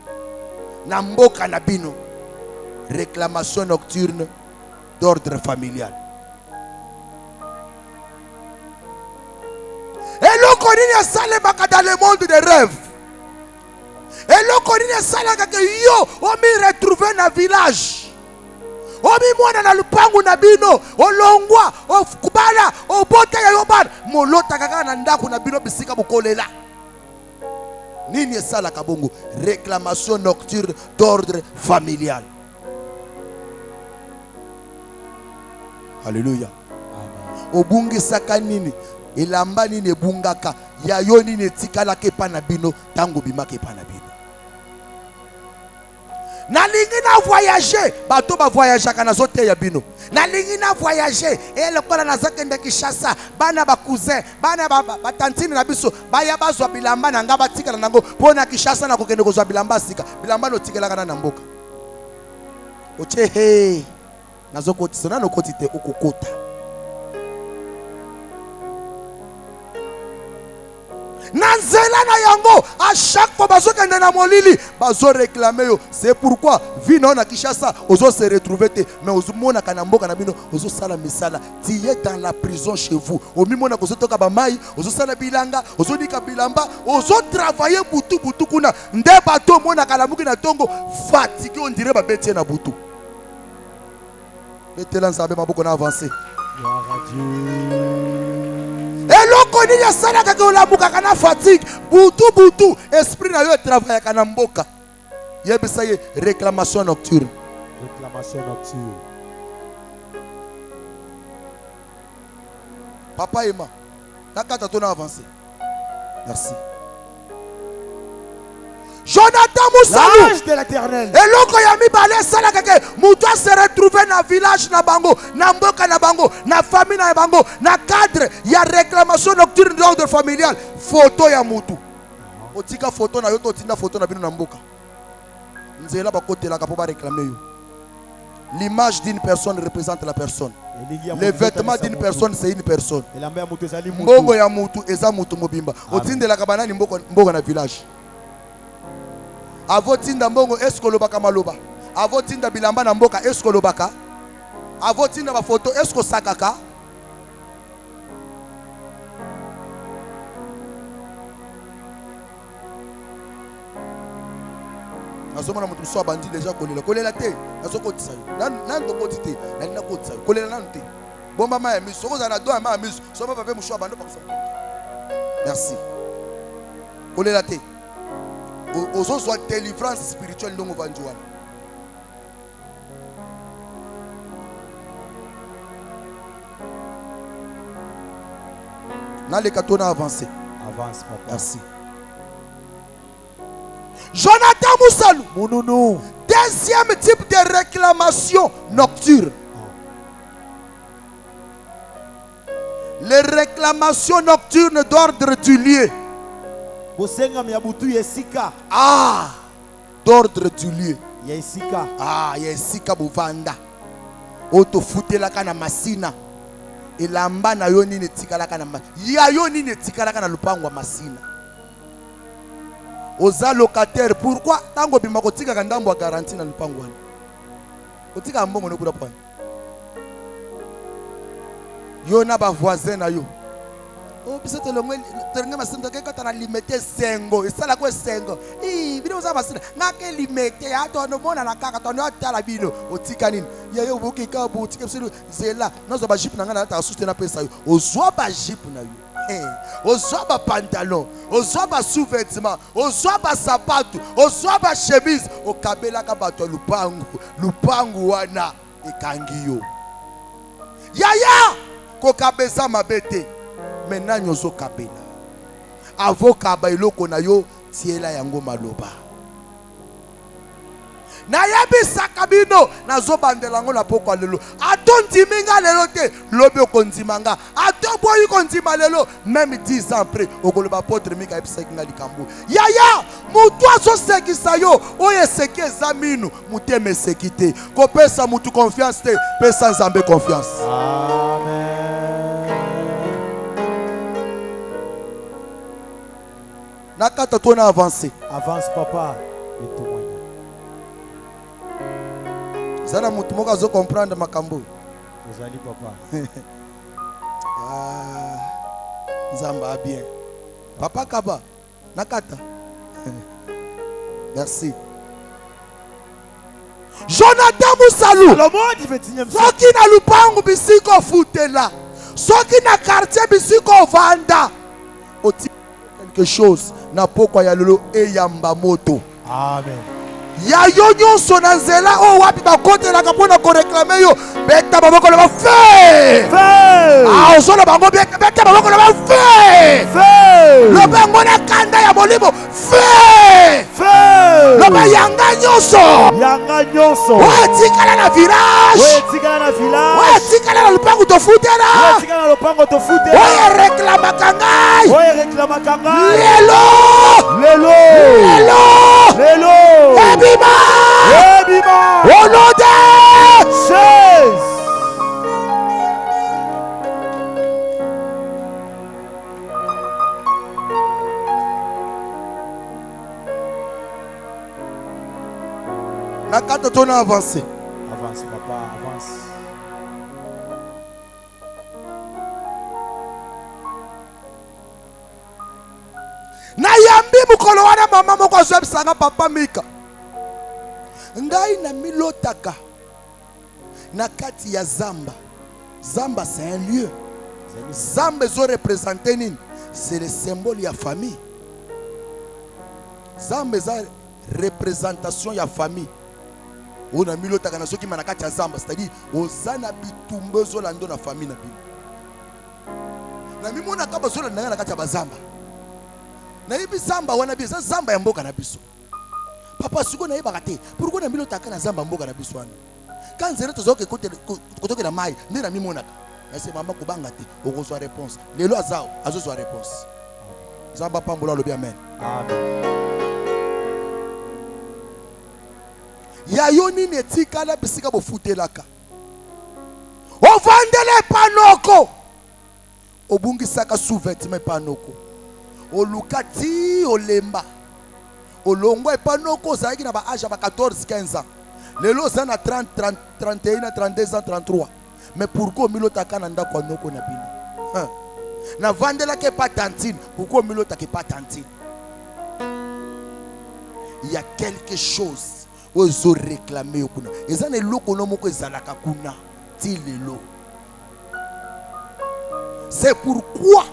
na mboka na bino. Réclamation nocturne d'ordre familial. Et l'on connaît ça dans le monde des rêves. Et l'on connaît ça que yo, on m'y retrouve dans le village. On m'y moine dans le pangu na bino, on longwa, on kubala, on bote ya yoban. Molota kaka na ndaku na bino bisika bukolela. Nini ça la kabongo? Réclamation nocturne d'ordre familial. Alléluia. Obungi saka nini? Elamba nini ebungaka ya yo nini etikala ke pa na bino tango bimaka pa na bino. Nalingi na voyager, bato ba voyager kana zote ya bino. Nalingi na voyager, lokola na zakende Kinshasa, bana ba cousin, bana ba tantine na biso, baya bazwa bilamba na nga batikala nango pona Kinshasa na kokende kozwa bilamba sika. Bilamba no tikela kana na mboka. Oche hey, nazokotisa na nokotite okokota. Nanzela na yango à chaque fois bazo kende na molili bazo réclamer yo. C'est pourquoi vino na Kinshasa ozo se retrouver te mais ozo mona kana mboka na bino ozo sala misala. Tu es dans la prison chez vous. Omi mona kozo toka ba mai ozo sala bilanga ozo dika bilamba ozo travailler butu butu kuna nde bato mona kala muki na tongo fatigué on dirait ba betie na butu. Betela nzabe maboko na avancer. Gloire à Dieu. Et l'on connaît ya sana kaka olamuka kana fatigue butu butu esprit na yo travaille kana mboka. Yebisa ye réclamation nocturne. Réclamation nocturne. Papa Emma, nakata tona avancer. Merci. Jonathan Moussalou, l'ange de l'Éternel. et loko ya mibale sala kake mutu se retrouver na village na bango, na mboka na bango, na famille na bango, na cadre ya réclamation nocturne d'ordre familial. Photo ya mutu. Otika photo na yo to tinda photo na bino na mboka. Nzela ba kotela ka po ba réclamer yo. L'image d'une personne représente la personne. Les vêtements d'une personne c'est une personne. Mbongo ya mutu eza mutu mobimba. Otindela ka banani mboka na village. Avotinda mbongo esko lobaka maloba. Avotinda bilamba na mboka esko lobaka. Avotinda ba photo esko sakaka. Nazomona mutu so bandi déjà kolela. Kolela te. Nazokotisa yo. Nan dokoti te. Na kotisa yo. Kolela nanu te. Bomba ma ya miso. Sokoza na doa ma ya miso. Soba pape musho bando pa kusa. Merci. Kolela te. Ozo soit délivrance spirituelle ndongo vanjuana. Nale katona avancer. Avance papa. Merci. Jonathan Moussalou. Mounounou. Deuxième type de réclamation nocturne. Les réclamations nocturnes d'ordre du lieu. Ah, d'ordre du lieu. Ah, yesika buvanda. Oto futela kana masina. Elamba na yo nini tikala kana masina. Ya yo nini tikala kana lupango masina. Oza locataire. Pourquoi tango bimako tika kandambo wa garantie na lupango wana. Otika mbongo no kula pwana. Yo na ba voisin na yo. Oh, bisete longwe terenga masinda ke kata na limite sengo. Esala ko sengo. Bino za masina. Ngake limite ya to no mona na kaka to no atala bino. Otika nini? Ya yo buki ka bu tika biso zela. Nazo ba jip na ngana ta soutenir na pesa yo. Ozwa ba jip na yo. Ozwa ba pantalon, ozwa ba sous-vêtements, ozwa ba sapato, ozwa ba chemise, okabela ka bato lupangu wana ekangi yo. Yaya kokabeza mabete. Maintenant nyozo kabela. Avoka ba iloko na yo tiela yango maloba. nayebisaka bino nazobandela ngo na pokwa lelo ato ndiminga lelo te lobi okondimanga ato boyi kondima lelo même 10 ans après okoloba apôtre Mika yebisaki nga likambo yaya mutu azosekisa yo oyo eseki eza minu mutema eseki te kopesa mutu confiance te pesa Nzambe confiance. Amen. Nakata tona avancer. Avance papa et témoigne. Zana mutu moko azo comprendre makambo. Ozali papa. Nzamba a bien. Papa Kaba. Nakata. Merci. Jonathan Moussalou. Salomon du 21e siècle. Soki na lupangu bisiko futela. Soki na quartier bisiko vanda. Oti quelque chose na pokwa ya lolo eyamba moto. Amen. Ya yo nyonso na nzela o wapi bakotelaka mpona koreklame yo beta baboko na bafe ozolo bango beta baboko na bafe loba yango na kanda ya molimo fe loba yanga nyonso oetikala na village oetikala na lupangu tofutela oye reklamaka ngai lelo Ebima! Au nom de Jésus! Nakata tona avancé. Avance papa, avance. Nayambi mukolo wana mama moko azobisanga papa Mika. Ngai na milotaka na kati ya Zamba. Zamba c'est un lieu. Zamba zo représenter nini? C'est le symbole ya famille. Zamba za représentation ya famille. Ona milotaka na soki manakati ya Zamba, c'est-à-dire ozana bitumbe zo lando na famille na bino. Na mimona kaba zo landa na kati ya bazamba. Na ibi Zamba wana bi Zamba ya mboka na biso. Papa siko na yebaka te pourquoi na mbilo taka na Zamba mboka na biso wana kanzere tozoke kotoke na mai ndi na mimonaka ese mama kubanga te okozwa réponse lelo azao azozwa réponse. Zamba pambola lobi amen. Amen. Ya yoni netikala bisika bofutelaka ovandele panoko obungisaka sous-vêtement panoko olukati olemba olongo epanoko zaki na ba âge ba 14 15 ans lelo za na 30 31 na 32 ans 33 mais pourquoi milota kana ndako noko na bino na vandela ke pas tantine pourquoi milota ke pas tantine il y a quelque chose ozo réclamer kuna ezana eloko no moko ezalaka kuna ti lelo. C'est pourquoi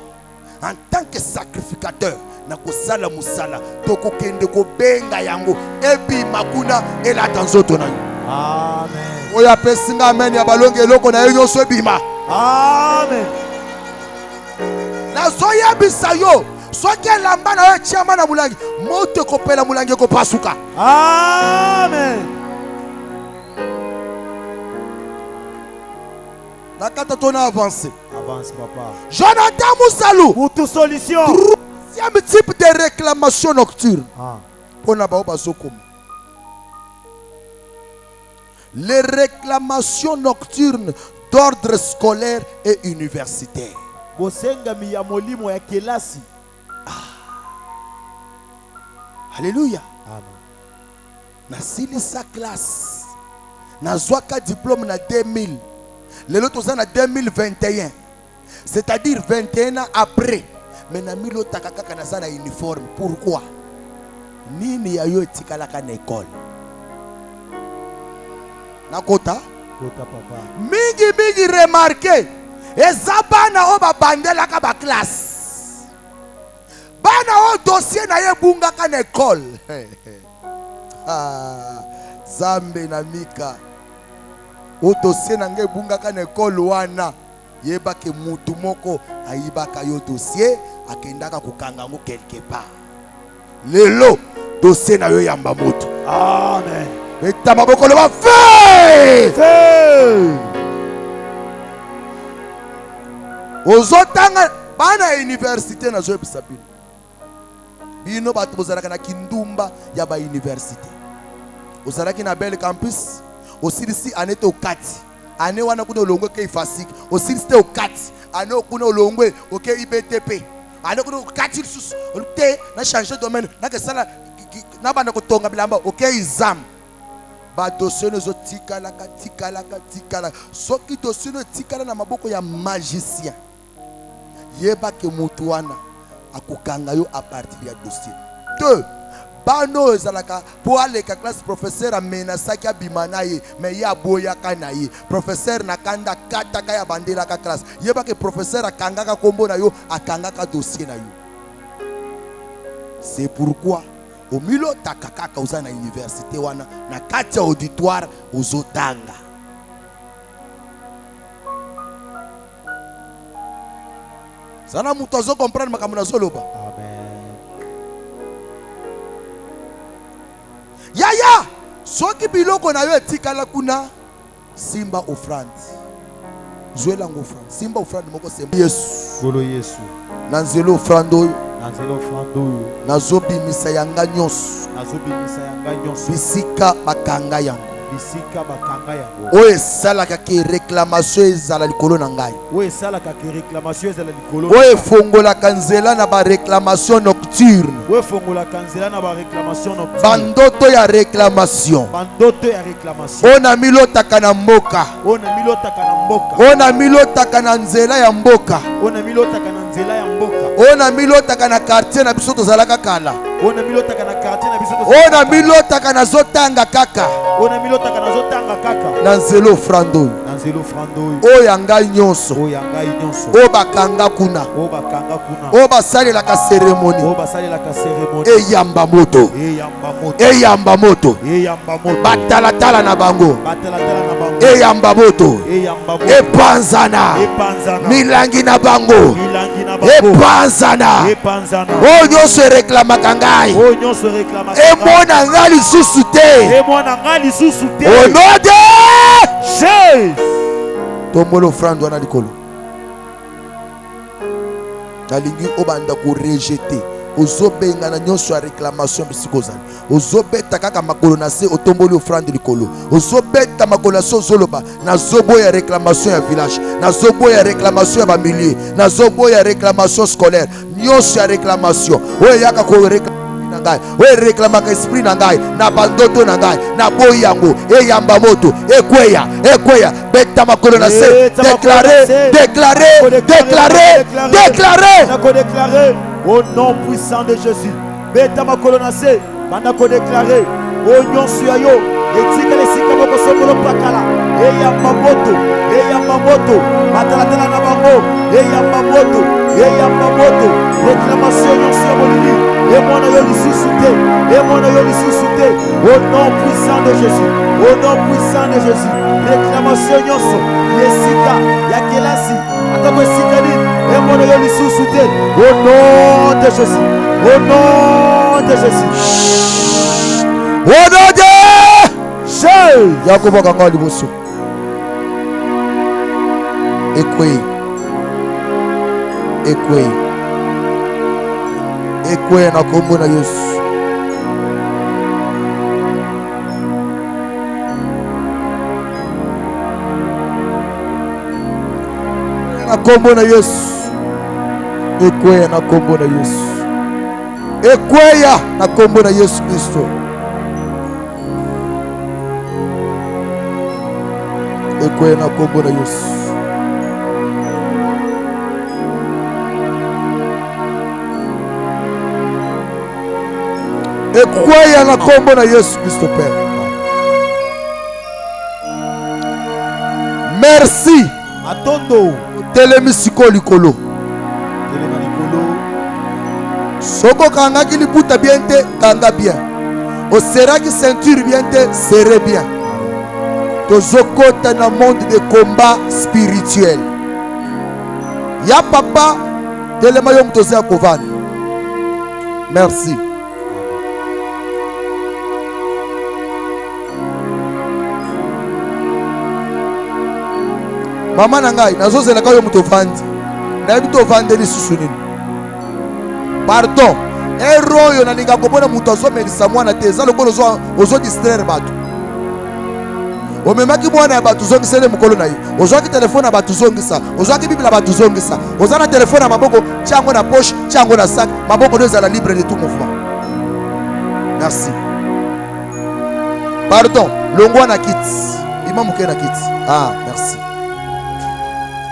en tant que sacrificateur na kosala musala tokokende ko benga yango ebi makuna elata nzoto na yo. Amen. Oya pesinga amen ya balonge eloko na yo nyonso ebima. Amen. Na zoya bisa yo soki elamba na yo chiama na mulangi moto kopela mulangi ko pasuka. Amen. Nakata tona avancer. Avance papa. Jonathan Moussalou. Pour toute solution. Troisième type de réclamation nocturne. Pona bao bazokoma. Les réclamations nocturnes d'ordre scolaire et universitaire. Bosengami ya molimo ya kelasi. Alléluia. Amen. Nasili sa classe. Nazwaka diplôme na 2000. Lelo toza na 2021. C'est-à-dire 21 ans après. Mais na milo takaka na sana uniforme. Pourquoi? Nini ya yo etikalaka na école. Nakota? Kota papa. Mingi remarqué. Eza bana o babandelaka ba classe. Bana o dossier na ye bungaka na école. Zambe na Mika. O dossier na nge bungaka na école wana. Yeba ke mutu moko ayibaka yo dossier akendaka kokanga quelque part. Lelo dossier na yo yamba moto. Amen. beta maboko loba feu. Feu. Ozotanga bana université na zo ebisa bino. Bino bato bozalaka na kindumba ya ba université. Ozalaki na belle campus, osilisi anete okati. Ane wana kuna olongwe ke ifasik, osilisi okati. Ane kuna olongwe oke IBTP. Ane kuna okati lisusu, te na changer domaine, na kesala na banda kotonga bilamba oke exam. Ba dossier zo tikala ka tikala. Soki dossier no tikala na maboko ya magicien. Yeba ke mutu wana akukanga yo a partir ya dossier. 2. Bano ezalaka po aleka classe professeur amena saki abimana ye me ya boya kana ye professeur nakanda kata ka ya bandela ka classe. Yeba ke professeur akanga ka kombo na yo akanga ka dossier na yo. C'est pourquoi au milo takaka uza na université wana na kati ya auditoire uzotanga. Sana mutu azo comprendre makambo na zoloba. Amen. Yaya soki biloko na yo etikala kuna simba offrande. Zwela ngo offrande. Simba offrande moko semba Yesu. Golo Yesu. Na nzelo offrande oyo. Na nzelo offrande oyo. Nazobimisa yanga nyonso. Nazobimisa yanga nyonso. Bisika bakanga yango. Bisika bakanga yango. Oyo esalaka ke réclamation ezala likolo na ngai. Oyo esalaka ke réclamation ezala likolo. Oyo efongolaka nzela na ba réclamation nocturne. Oyo efongolaka nzela na ba réclamation nocturne. Bandoto ya réclamation. Bandoto ya réclamation. Ona milotaka na mboka. Ona milotaka na mboka. Ona milotaka na nzela ya mboka. Ona milotaka na nzela ya mboka. Ona milotaka na quartier na biso tozalaka kala. Ona milotaka na quartier na biso. Ona milotaka na zotanga kaka. Ona milotaka na zotanga kaka. Na nzelo frando. Na nzelo frando. Oyo ya ngai nyonso. Oyo ya ngai nyonso. Oyo bakanga kuna. Oyo bakanga kuna. Oyo basalelaka cérémonie. Oyo basalelaka cérémonie. Eyamba moto. Eyamba moto. Eyamba moto. Eyamba moto. Batalatala na bango. Batalatala na bango. Eyamba moto. Eyamba moto. Epanzana. Epanzana. Milangi na bango. Milangi na bango. Epanzana. Epanzana. Oyo nyonso reklamaka ngai. Oyo nyonso reklamaka. Emona ngai lisusu te. Emona ngai lisusu te. Au nom de Jésus. Tomolo offrande wana likolo. Nalingi obanda ko rejeter. Ozobenga na nyonso ya réclamation bisikozana. Ozobeta kaka makolo na se otomboli offrande likolo. Ozobeta makolo na se ozoloba na zobo ya réclamation ya village. Na zobo ya réclamation ya bamilier. Na zobo ya réclamation scolaire. Nyonso ya réclamation. Oyo yaka ko réclamation na ngai. Oyo réclamaka esprit na ngai. Na bandoto na ngai. Na boyi yango. Eyamba moto. Ekweya. Ekweya. Beta makolo na se. Déclarer. Déclarer. Déclarer. Déclarer. Banda déclarer au nom puissant de Jésus. Beta makolo na se. Banda ko déclarer au nyonso ya yo. Etikale sika moko sokolo pakala. Eyamba moto. Eyamba moto. Batalatala na bango. Eyamba moto. Eyamba moto. Réclamation nyonso ya bolili. Emona yo lisusu te. Emona yo lisusu te. Au nom puissant de Jésus. Au nom puissant de Jésus. Réclamation nyonso. Yesika ya kelasi. Atako esika nini. Emona yo lisusu te. Au nom de Jésus. Au nom de Jésus. Au nom de Jésus. Yakobo kanga liboso. Ekwe. Ekwe. Ekwe na kombo na Yesu. Na kombo na Yesu. Ekwe na kombo na Yesu. Ekweya na kombo na Yesu Kristo. Ekwe na kombo na Yesu. Ekweya na kombo na Yesu Kristo Père. Merci. Atondo. Telemi siko likolo. Telema likolo. Soko kangaki liputa bien te, kanga bien. Oseraki ceinture bien te, serré bien. Tozokota na monde de combat spirituel. Ya papa, telema yo mtoze ya kovani. Merci. Mama nangai nazozela kayo muto vandi. Na bito vandi lisusu nini. Pardon. Eroyo na linga kopona muto azomelisa mwana te. Za lokolo ozo distraire bato. Omemaki mwana ya bato zongisele mukolo na yo. Ozwaki telefone ya bato zongisa. Ozwaki biblia ya bato zongisa. Ozana telefone ya maboko tiango na poche, tiango na sac. Maboko ndio ezala libre de tout mouvement. Merci. Pardon. Longwa na kiti. Ima muke na kiti. Ah, merci.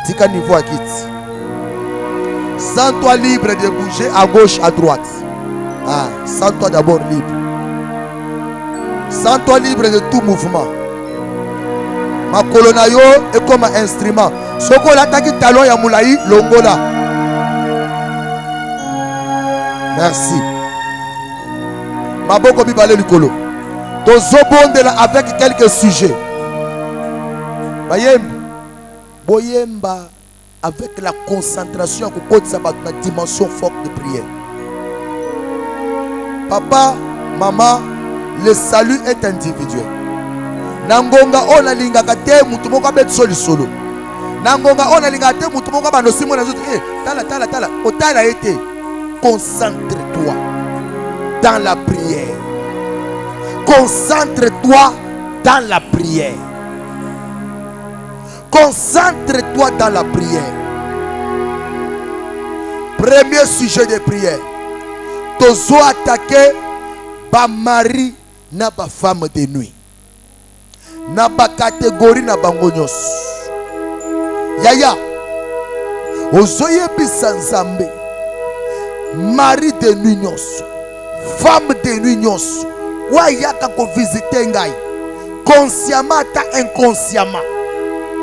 Tika niveau à kiti. Sens-toi libre de bouger à gauche, à droite. Ah, sens-toi d'abord libre. Sens-toi libre de tout mouvement. Ma colonna yo est comme un instrument. Soko l'attaque talon ya moulaï longola. Merci. Ma boko bibale likolo. Tozobondela avec quelques sujets. Bayemba. Boyemba avec la concentration que côté ça la dimension forte de prière. Papa, maman, le salut est individuel. Nangonga ona linga kate mutu moko bet solo. Nangonga ona linga te mutu moko ba no simo na zoto tala otala été. Concentre-toi dans la prière. Concentre-toi dans la prière. Concentre-toi dans la prière. Premier sujet de prière. Tozo attaquer ba mari na ba femme de nuit. Na ba catégorie na bango nyonso. Yaya. Ozoyebisa Nzambe. Mari de nuit nyonso. Femme de nuit nyonso. Wayaka ko visiter ngai. Consciemment ta inconsciemment.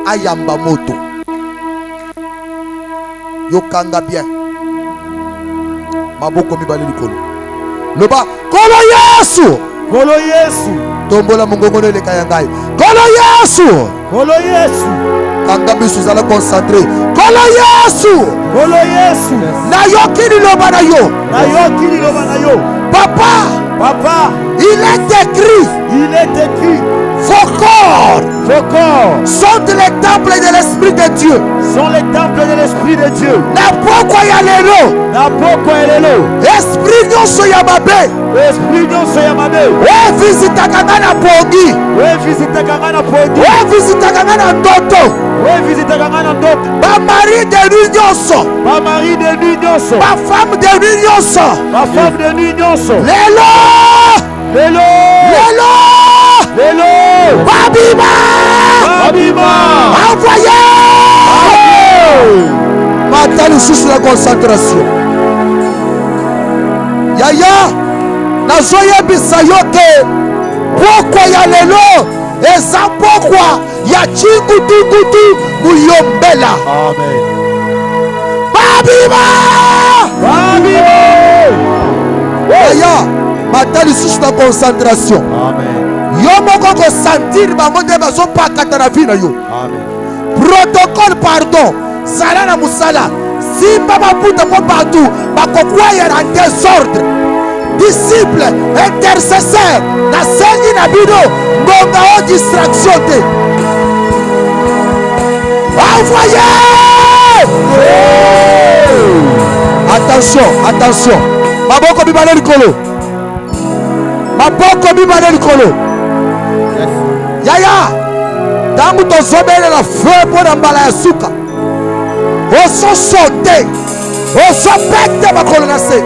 Ayamba moto. Yokanga bien. Maboko mibali likolo. Loba kolo Yesu. Kolo Yesu. Tombola mongongo le kayangai. Kolo Yesu. Kolo Yesu. Kanga bisu zala concentré. Kolo Yesu. Kolo Yesu. Na yokini loba na yo. Na yokini loba na yo. Papa, il est écrit, vos corps sont les temples de l'Esprit de Dieu. Sont les temples de l'Esprit de Dieu. Napoko ya lelo. Esprit nyonso ya mabe. Esprit nyonso ya mabe. Visitaka na pongi. Visitaka na pongi. Visitaka na ndoto. Visitaka na ndoto. Ba mari de nuit nyonso. Ba mari de nuit nyonso. Ba femme de nuit nyonso. Ba femme de nuit nyonso. Lelo. Babima. Envoyez. Matali sous la concentration. Yaya. Nazoye bisayoke. Pourquoi ya lelo? Eza pourquoi ya chikutukutu muyombela. Amen. Babima. Yaya. Matali sous la concentration. Amen. Yo moko ko sentir bango nde bazopakata na vie na yo. Amen. Protocole pardon. Sala na musala. Simba maputa po partout. Bakokwaya na désordre. Disciple, intercesseur. Na sengi na bino. Ngonga o distraction te. Envoyez. Attention. Maboko bibale likolo. Maboko bibale likolo. Yaya, tangu tozobele la feu pour la mbala ya suka. Oso sauter, oso pekte bakolo na se.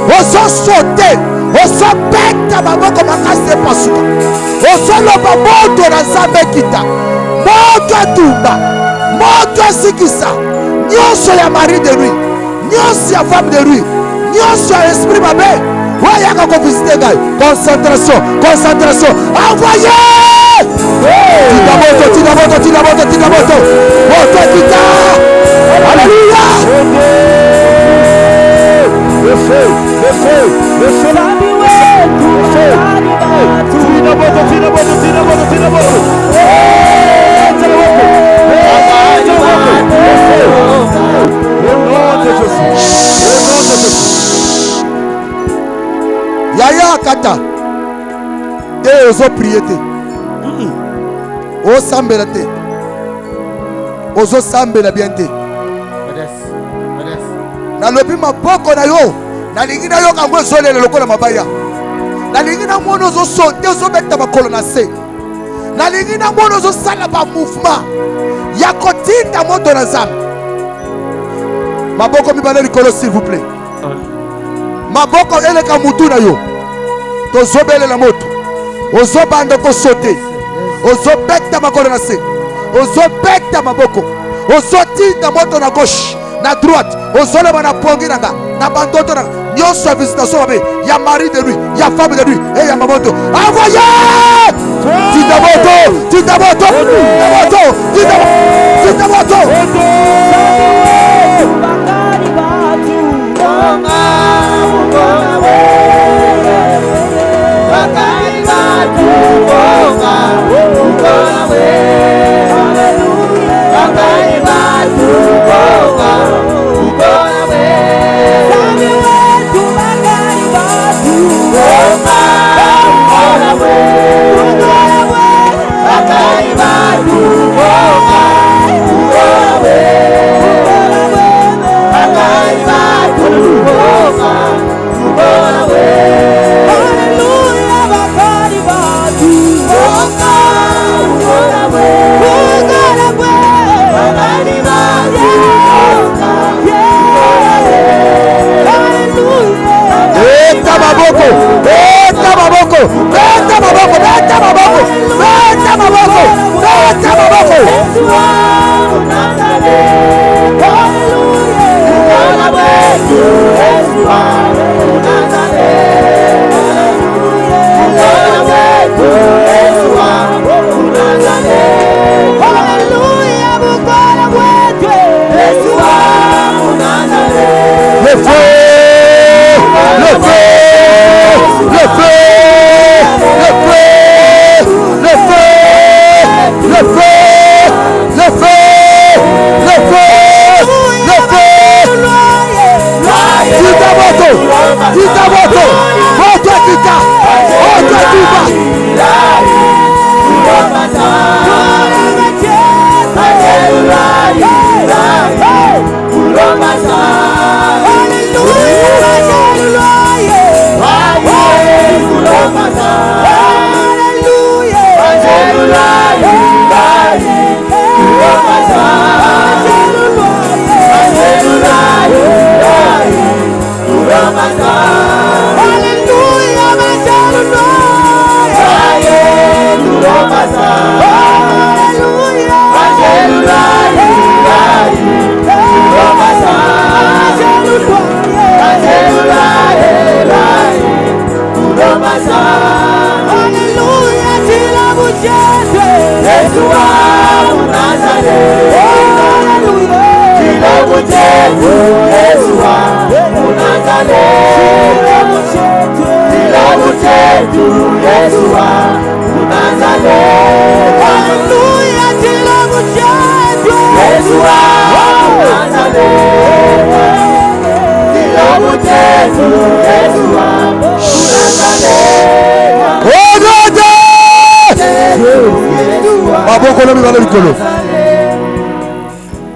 Oso sauter, oso pekte baboko makase pasuka. Oso loba moto na Nzambe kita. Moto atumba, moto asikisa. Nyonso ya mari de nuit, nyonso ya femme de nuit, nyonso ya esprit mabe. Wayaka ko visiter ngai. Concentration. Envoyez. Tira moto. Moto kita. Alléluia. Le feu. Yaya kata. Ozo prier te. O sambela te. ozosambela bien te. Nalobi maboko na yo nalingi na yo kango ezolela lokola mabaya. Nalingi na mwana ozosote ozobeta makolo na se. Nalingi na mwana ozosala ba mouvement ya kotinda moto na Nzambe. Maboko mibale likolo s'il vous plaît. Maboko eleka mutu na yo tozobelela moto ozobanda kosote ozobeta makolo na se ozobeta maboko ozotinda moto na gauche na droite ozoleba na pongi nanga na bandoto na nyonso ya visitation mabe ya mari de lui ya femme de lui et ya mamoto envoyez tinda moto tinda moto tinda moto tinda moto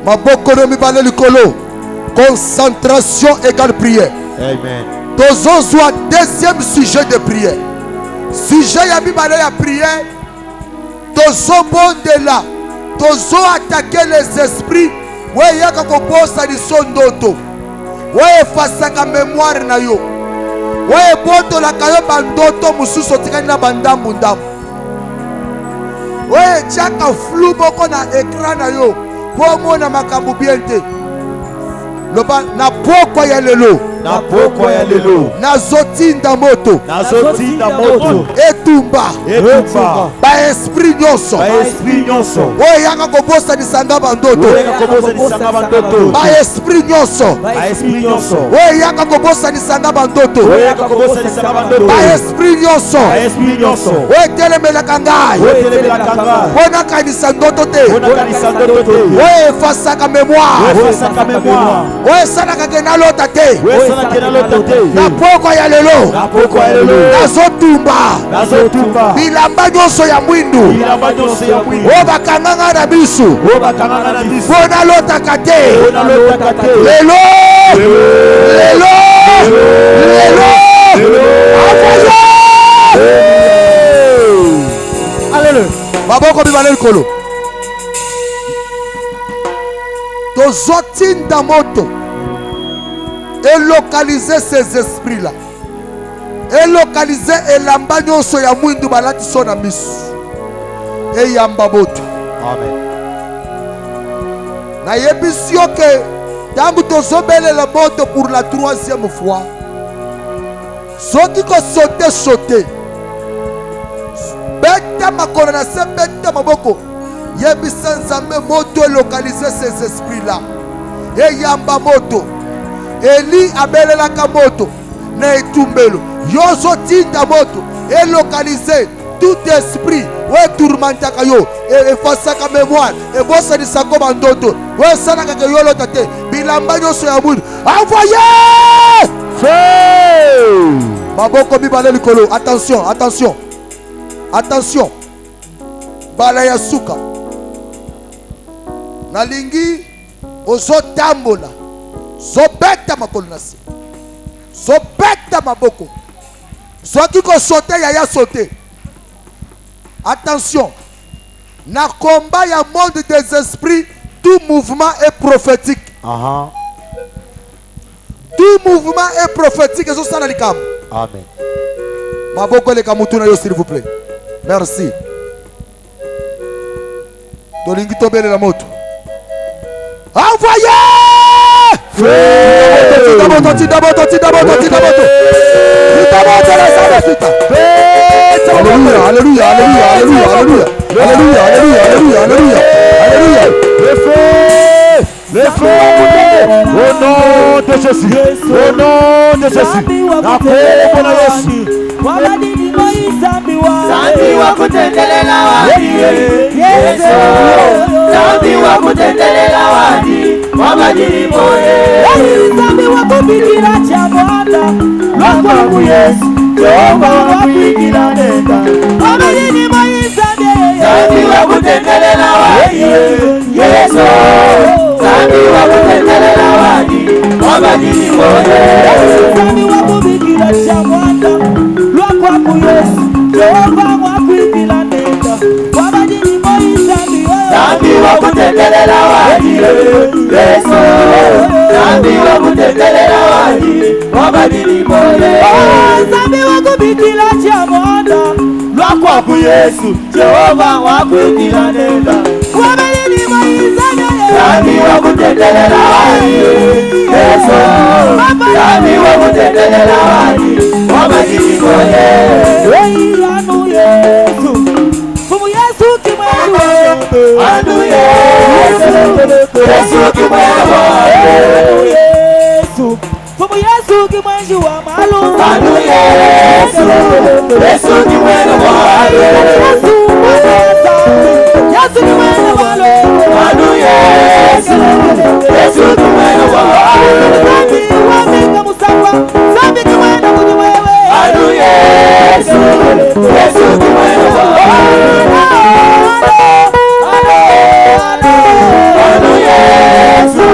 Maboko mibale likolo. Concentration égale prière. Amen. Tozozwa deuxième sujet de prière. Sujet ya mibale ya prière. Tozobondela. Tozo attaquer les esprits. Ouais yaka kobosa lisondoto. Ouais fasaka mémoire na yo. Ouais boto la kayo bandoto mususu tikani na bandambu ndambu. Ouais chaka flou boko na écran na yo. Pour mona makambu bien te. Loba na poko ya lelo. Na poko ya lelo. Na zotinda moto. Na zotinda moto. Etumba. Etumba. Ba esprit nyonso. Ba esprit nyonso. Oyo yaka kobosa nisanga bandoto. Oyo yaka kobosa nisanga bandoto. Ba esprit nyonso. Ba esprit nyonso. Oyo yaka kobosa nisanga bandoto. Oyo yaka kobosa nisanga bandoto. Ba esprit nyonso. Ba esprit nyonso. Oyo telemelaka ngai. Oyo telemelaka ngai. Bona kanisa ndoto te. Bona kanisa ndoto te. Oyo efasaka mémoire. Oyo efasaka mémoire. Oyo esalaka ke nalota te. Oyo na poko ya lelo nazotumba bilamba nyonso ya mwindu oyo bakanganga na biso mpo nalotaka te lelo maboko bibale likolo tozotinda moto elokalize ces esprits là elokalize elamba nyonso ya mwindu balati so na miso eyamba moto. Amen. nayebisi yo ke ntango tozobelela moto pour la 3e fois soki kosote beta makolo na se beta maboko yebisa nzambe moto elokalize ces esprits là eyamba moto. Eli abelelaka moto na etumbelo yo ozotinda moto elokalize tout esprit oyo etourmentaka yo efasaka mémoire ebosanisako bandoto oyo esalaka ke yo olota te bilamba nyonso ya mwindu envoye maboko mibale likolo. Attention bala ya suka nalingi ozotambola zobeta makolo na se zobeta maboko soki kosote yaya sote. Attention na combat ya monde des esprits tout mouvement est prophétique. Tout mouvement est prophétique ezosala likambo. Amen. Maboko eleka mutu na yo s'il vous plaît. Merci. Tolingi tobelela moto envoyé. Alléluia. Le feu au nom de Jésus. Au nom de Jésus. Yesu Jehova wakuitila nenda wabadili maisha Sami wakutetelela Yesu Sami wakutetelela wabadili moye anu Yesu Fumu Yesu kimwewe anu Yesu kimwewe anu Yesu Fumu Yesu kimwewe wa malu anu Yesu Yesu kimwewe Yesu ni mwana wa Mungu. Anu Yesu. Yesu ni mwana wa Mungu. Sabi wa mika musakwa. Sabi ni mwana wa wewe. Anu Yesu. Yesu ni mwana wa Mungu. Anu Yesu.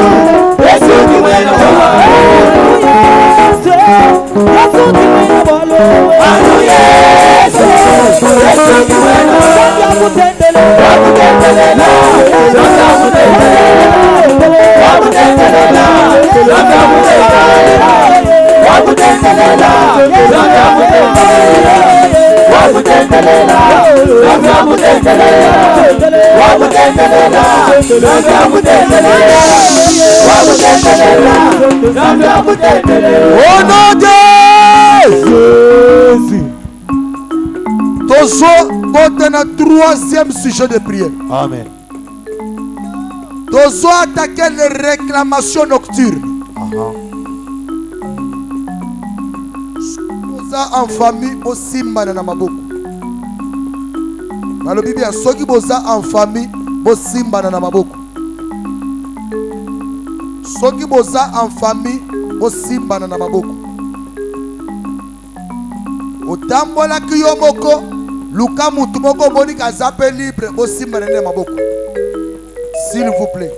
Yesu ni mwana wa Mungu. Yesu ni mwana wa Mungu. Anu Yesu. Yesu ni mwana wa Mungu. Au nom de Jésus. Tozo côté na 3e sujet de prière. Amen. Tozo attaquer les réclamations nocturnes. Boza en famille bosimbana na maboko. Na lo Biblia soki boza en famille bosimbana na maboko. Soki boza en famille osimbana na maboko. Otambolaki yo moko luka mutu moko omoni kaza pe libre, osimbana na maboko. S'il vous plaît.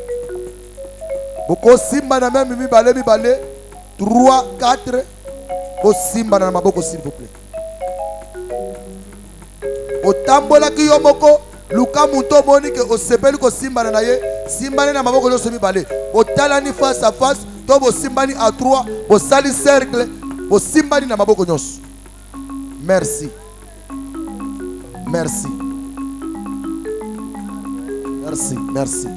Boko simbana même mibale 3, 4, osimbana na maboko s'il vous plaît. Otambolaki yo moko luka mutu omoni ke osepeli ko simbana na ye, simbana na maboko nyonso mibale. Otalani face à face, to bo simbani à 3, bo sali cercle, bo simbani na maboko nyonso. Merci. Merci. Merci, merci.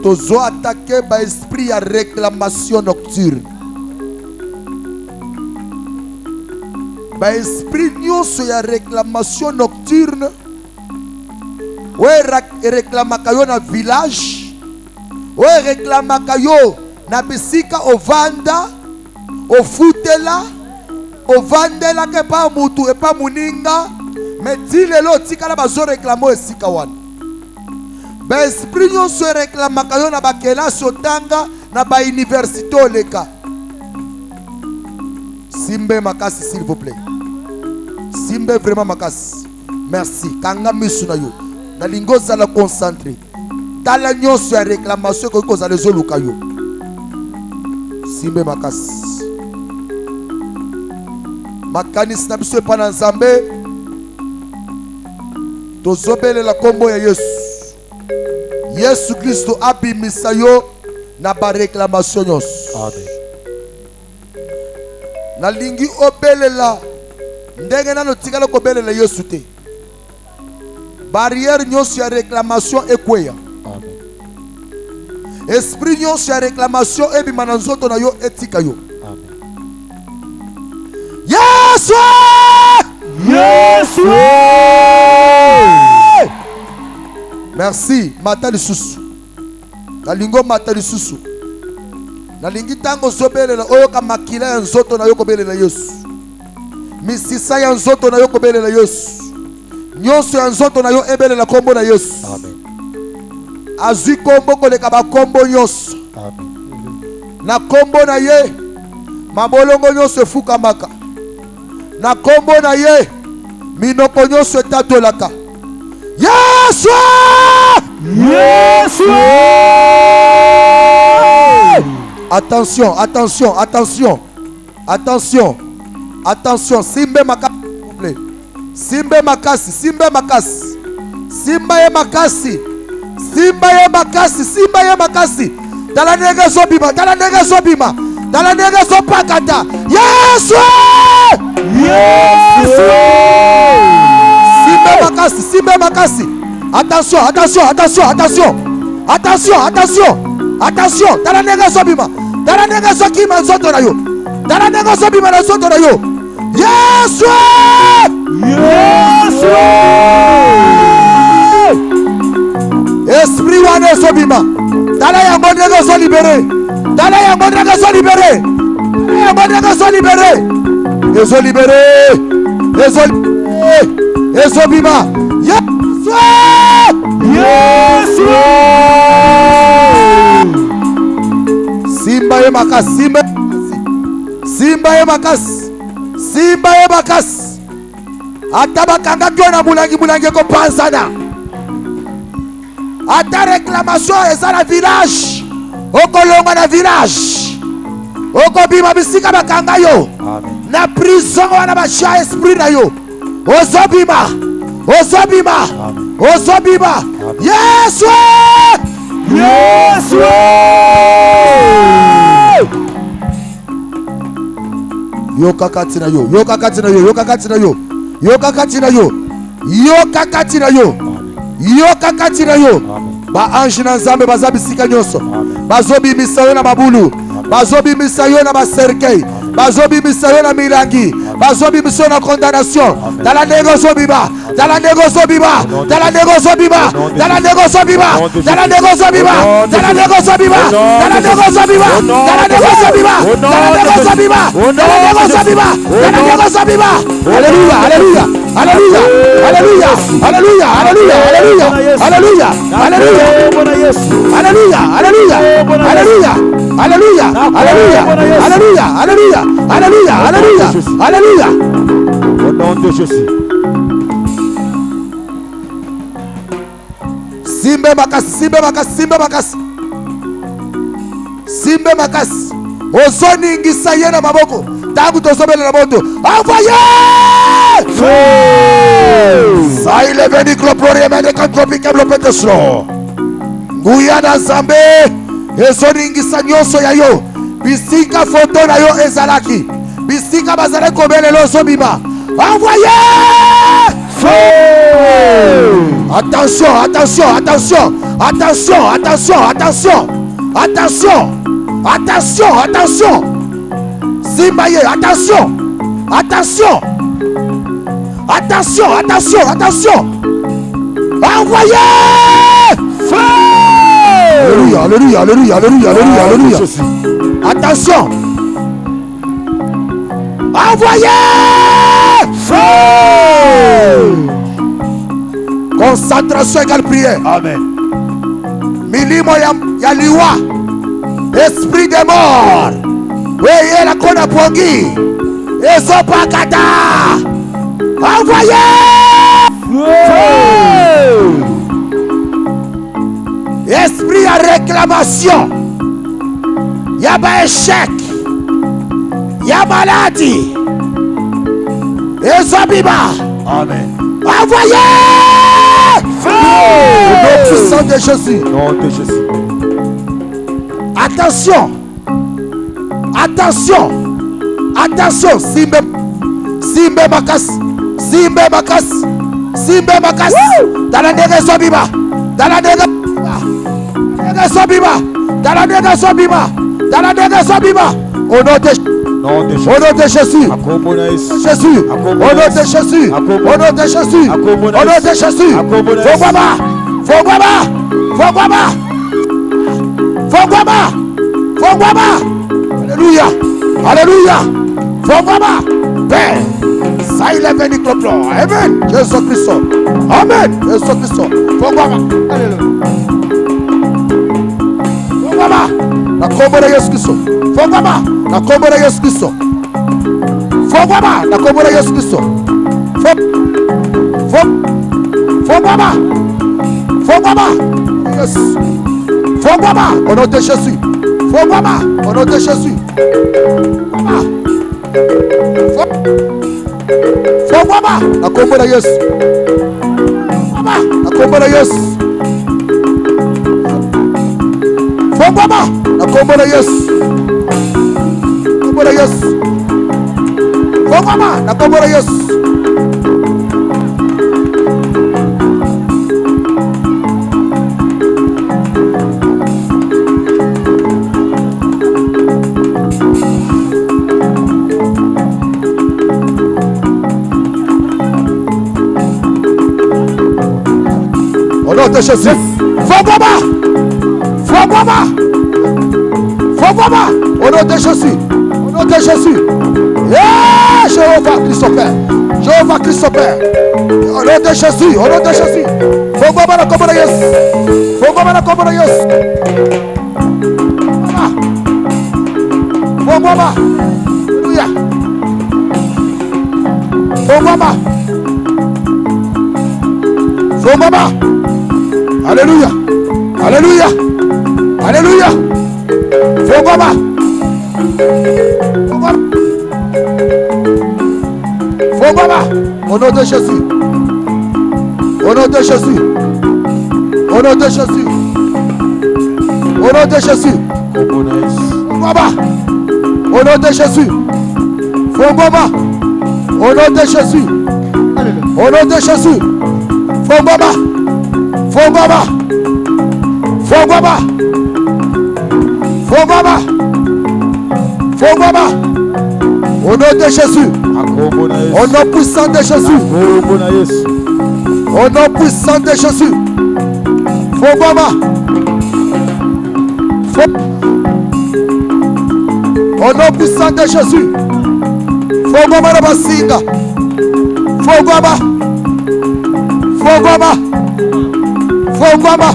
Tozo attaqué par esprit à réclamation nocturne. Par esprit nyonso ya réclamation nocturne. Ouais, réclamaka yo na village. Ouais, réclamaka yo na bisika ovanda, ofutela, ovandela ke pa mutu e pa muninga. Mais dis-le tika la bazo réclamo esika wana. Ba esprit nyonso réclamaka yo na bakela sotanga na ba université oleka. Simbe makasi s'il vous plaît. Simbe vraiment makasi. Merci. Kanga misu na yo. Na lingo za la concentré. Tala nyonso ya réclamation ko za les oluka yo. Simbe makasi. Makanisi na biso pa na Nzambe. Tozobele la kombo ya Yesu. Yesu Kristo abimisa yo na ba réclamation nyonso. Amen. Na lingi obelela ndenge nano tikala ko belela Yesu te. Barrière nyonso ya réclamation ekweya. Amen. Esprit nyonso ya réclamation ebima na nzoto na yo etika yo. Amen. Yesu! Yesu! Merci. Mata lisusu. Nalingo mata lisusu. Nalingi tango zobelela oyo ka makila ya nzoto na yo kobelela Yesu. Misisa ya nzoto na yo kobelela Yesu. Nyonso ya nzoto na yo ebelela kombo na Yesu. Amen. Azwi kombo koleka ba kombo nyonso. Amen. Na kombo na ye mabolongo nyonso efukamaka. Na kombo na ye minoko nyonso etatolaka. Yesu! Yesu! Attention, attention, attention. Attention. Attention, simbe makasi, s'il vous plaît. Simbe makasi, simbe makasi. Simba ye makasi. Simba ye makasi, simba ye makasi. Dala nege zobima, dala nege zobima. Dala nege zopakata. Yesu! Yesu! Simbe makasi, simbe makasi. Attention, attention, attention, attention. Attention, attention. Attention, dala nege zobima. Dala nege zokima nzoto na yo. Dala nege zobima na nzoto na yo. Yesu! Yesu! Esprit wana ezobima. Tala yango ndenge zo libéré. Tala yango ndenge zo libéré. Tala yango ndenge zo libéré. Ezo libéré. Ezo libéré. Ezobima. Yesu! Yesu! Simba ye makasi, simba ye makasi. Simba ye makasi. Simba ye makasi. Ata bakanga kyo na mulangi ko panzana. Ata réclamation eza na village. Okolonga na village. Okobima bisika bakanga yo. Amen. Na prison wana basha esprit na yo. Ozobima. Ozobima. Ozobima. Yesu! Yesu! Yoka kati na yo. Yoka kati na yo. Yoka kati na yo. Yoka kati na yo. Yoka kati na yo. Yoka kati na yo. Ba ange na Nzambe baza bisika nyonso. Bazobimisa yo na mabulu. Bazobimisa yo na baserkei. Bazobimisa yo na milangi. Bazobimisa yo na condamnation. Dala négozo biba. Dala négozo biba. Dala négozo biba. Dala négozo biba. Dala négozo biba. Dala négozo biba. Dala négozo biba. Dala négozo biba. Dala négozo biba. Dala négozo biba. Dala négozo biba. Alléluia. Alléluia. Alléluia. Alléluia. Alléluia. Alléluia. Alléluia. Alléluia. Alléluia. Alléluia, alléluia, alléluia, alléluia, alléluia, alléluia, alléluia, alléluia, alléluia, alléluia. Au nom de Jésus. Simbe makasi, simbe makasi, simbe makasi. Simbe makasi. Ozoningisa ye na maboko. Tangu tozobela na moto. Envoyez! Ça il est venu cloplorer mais quand tropique blopete slow. Nguya na Nzambe. Ezoningisa nyonso ya yo. Bisika photo na yo ezalaki. Bisika bazale kobelelo zobima. Envoyez! Attention, attention, attention, attention, attention, attention, attention, attention, attention. Simbaye, attention, attention, attention, attention, attention. Envoyez! Alléluia, alléluia, alléluia, alléluia, alléluia, alléluia. Attention. Envoyez! Concentration égale prière. Amen. Milimo ya liwa. Esprit de mort. Weye la kona pongi. Ezopakata. Envoyez! Esprit à réclamation. Y'a pas échec. Y'a maladie. Ezobiba. Amen. Envoyez! Au nom puissant de Jésus. Nom de Jésus. Attention. Attention. Attention. Simbe makas. Simbe makas. Simbe makas. Dans la nègre Sobiba. Dans la nègre Sobiba. Dans la nègre Sobiba. Dans la nègre Sobiba. Au nom de Jésus. Au nom de Jésus. Jésus. Au nom de Jésus. Au nom de Jésus. Au nom de Jésus. Fogwaba. Fogwaba. Fogwaba. Fogwaba. Fogwaba. Alléluia. Alléluia. Fogwaba. Père. Ça il est venu complot. Amen. Jésus Christ. Amen. Jésus Christ. Fogwaba. Alléluia. Fogwaba. La combo de Jésus Christ. Fogwaba. La combo de Jésus Christ. Fogwaba. La combo de Jésus Christ. Fogwaba. Fogwaba. Yes. Fogwaba. Au nom de Jésus. Fogwaba. Au nom de Jésus. Fogwaba. La combo de Jésus. Fogwaba. La combo de Jésus. Fogwaba. La combo de Jésus. Yes. Fogwaba, na kombo la Yesu. Au nom de Jésus. Fogwaba. Fogwaba. Fogwaba. Au nom de Jésus. Au nom de Jésus. Yeah, Jéhovah Christ au Père. Jéhovah Christ au Père. Au nom de Jésus. Au nom de Jésus. Fogwaba na kombo la Yesu. Fogwaba na kombo la Yesu. Fogwaba. Alléluia. Fogwaba. Fogwaba. Alléluia. Alléluia. Alléluia. Fogwaba. Fogwaba. Au nom de Jésus. Au nom de Jésus. Au nom de Jésus. Au nom de Jésus. Fogwaba. Au nom de Jésus. Fogwaba. Au nom de Jésus. Au nom de Jésus. Fogwaba. Fogwaba. Fogwaba. Fogwaba. Fogwaba. Au nom de Jésus. Au nom puissant de Jésus. Au nom puissant de Jésus. Fogwaba. Au nom puissant de Jésus. Fogwaba na basinga. Fogwaba. Fogwaba. Fogwaba.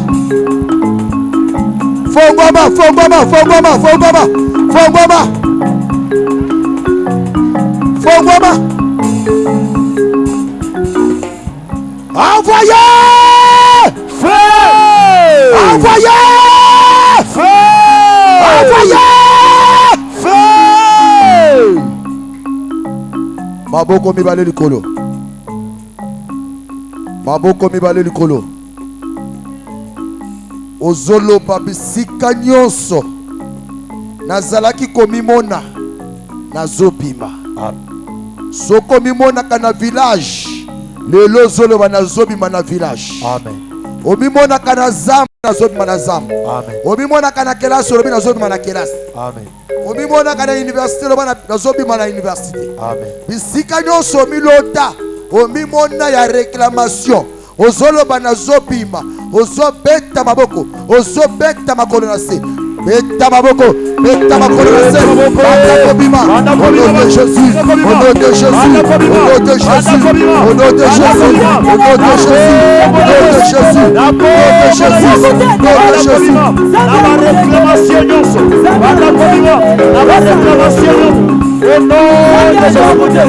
Fongoma, fongoma, fongoma, fongoma, fongoma. Fongoma. Envoyez! Feu! Envoyez! Feu! Envoyez! Feu! Maboko mibale likolo. Maboko mibale likolo. Ozoloba bisika nyonso nazalaki komimona nazobima. Soko mimona kana village lelo zoloba nazobima na village. Amen. Omimona kana zamba nazobima na zamba. Amen. Omimona kana kelasi olobi nazobima na kelasi. Amen. Omimona kana université loba nazobima na université. Amen. Bisika nyonso milota omimona ya réclamation ozoloba nazobima ozobeta maboko ozobeta makolo na se beta maboko beta makolo na se bata kobima au nom de Jésus au nom de Jésus au nom de Jésus au nom de Jésus au nom de Jésus au nom de Jésus au nom de Jésus na ba réclamation nyonso bata kobima na ba réclamation au nom de Jésus au nom de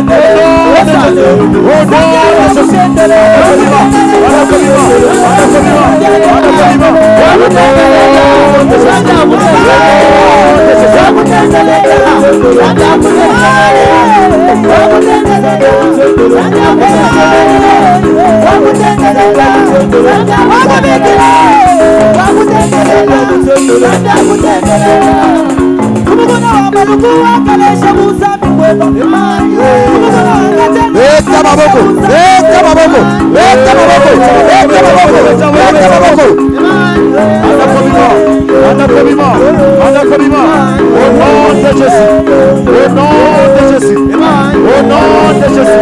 Beta maboko, beta maboko, beta maboko, beta maboko, beta maboko. Au nom de Jésus, au nom de Jésus, au nom de Jésus,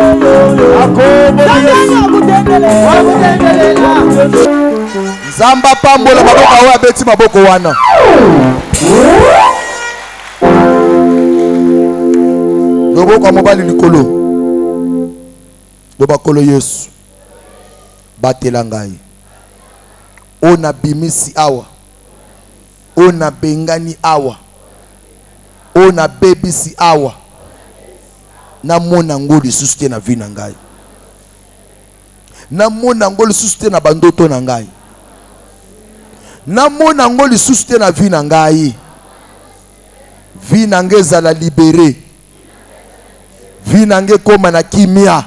Zamba pambola maboko awa beti maboko wana. Loboko mobali likolo. Loba kolo Yesu. Batela ngai. Ona bimisi awa. Ona bengani awa. Ona bebisi awa. Na mona ngoli suste na vi na ngai. Na mona ngoli suste na bandoto na ngai. Na mona ngoli suste na vi na ngai. Vi na ngai ezala libéré. Vi na ngai koma na kimia.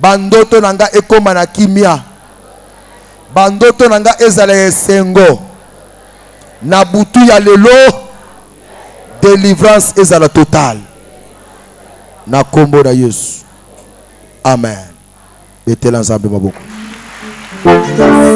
Bandoto na ngai ekoma na kimia. Bandoto na ngai ezala esengo. Na butu ya lelo délivrance ezala totale. Na kombo na Yesu. Amen. Betela nzambe maboko.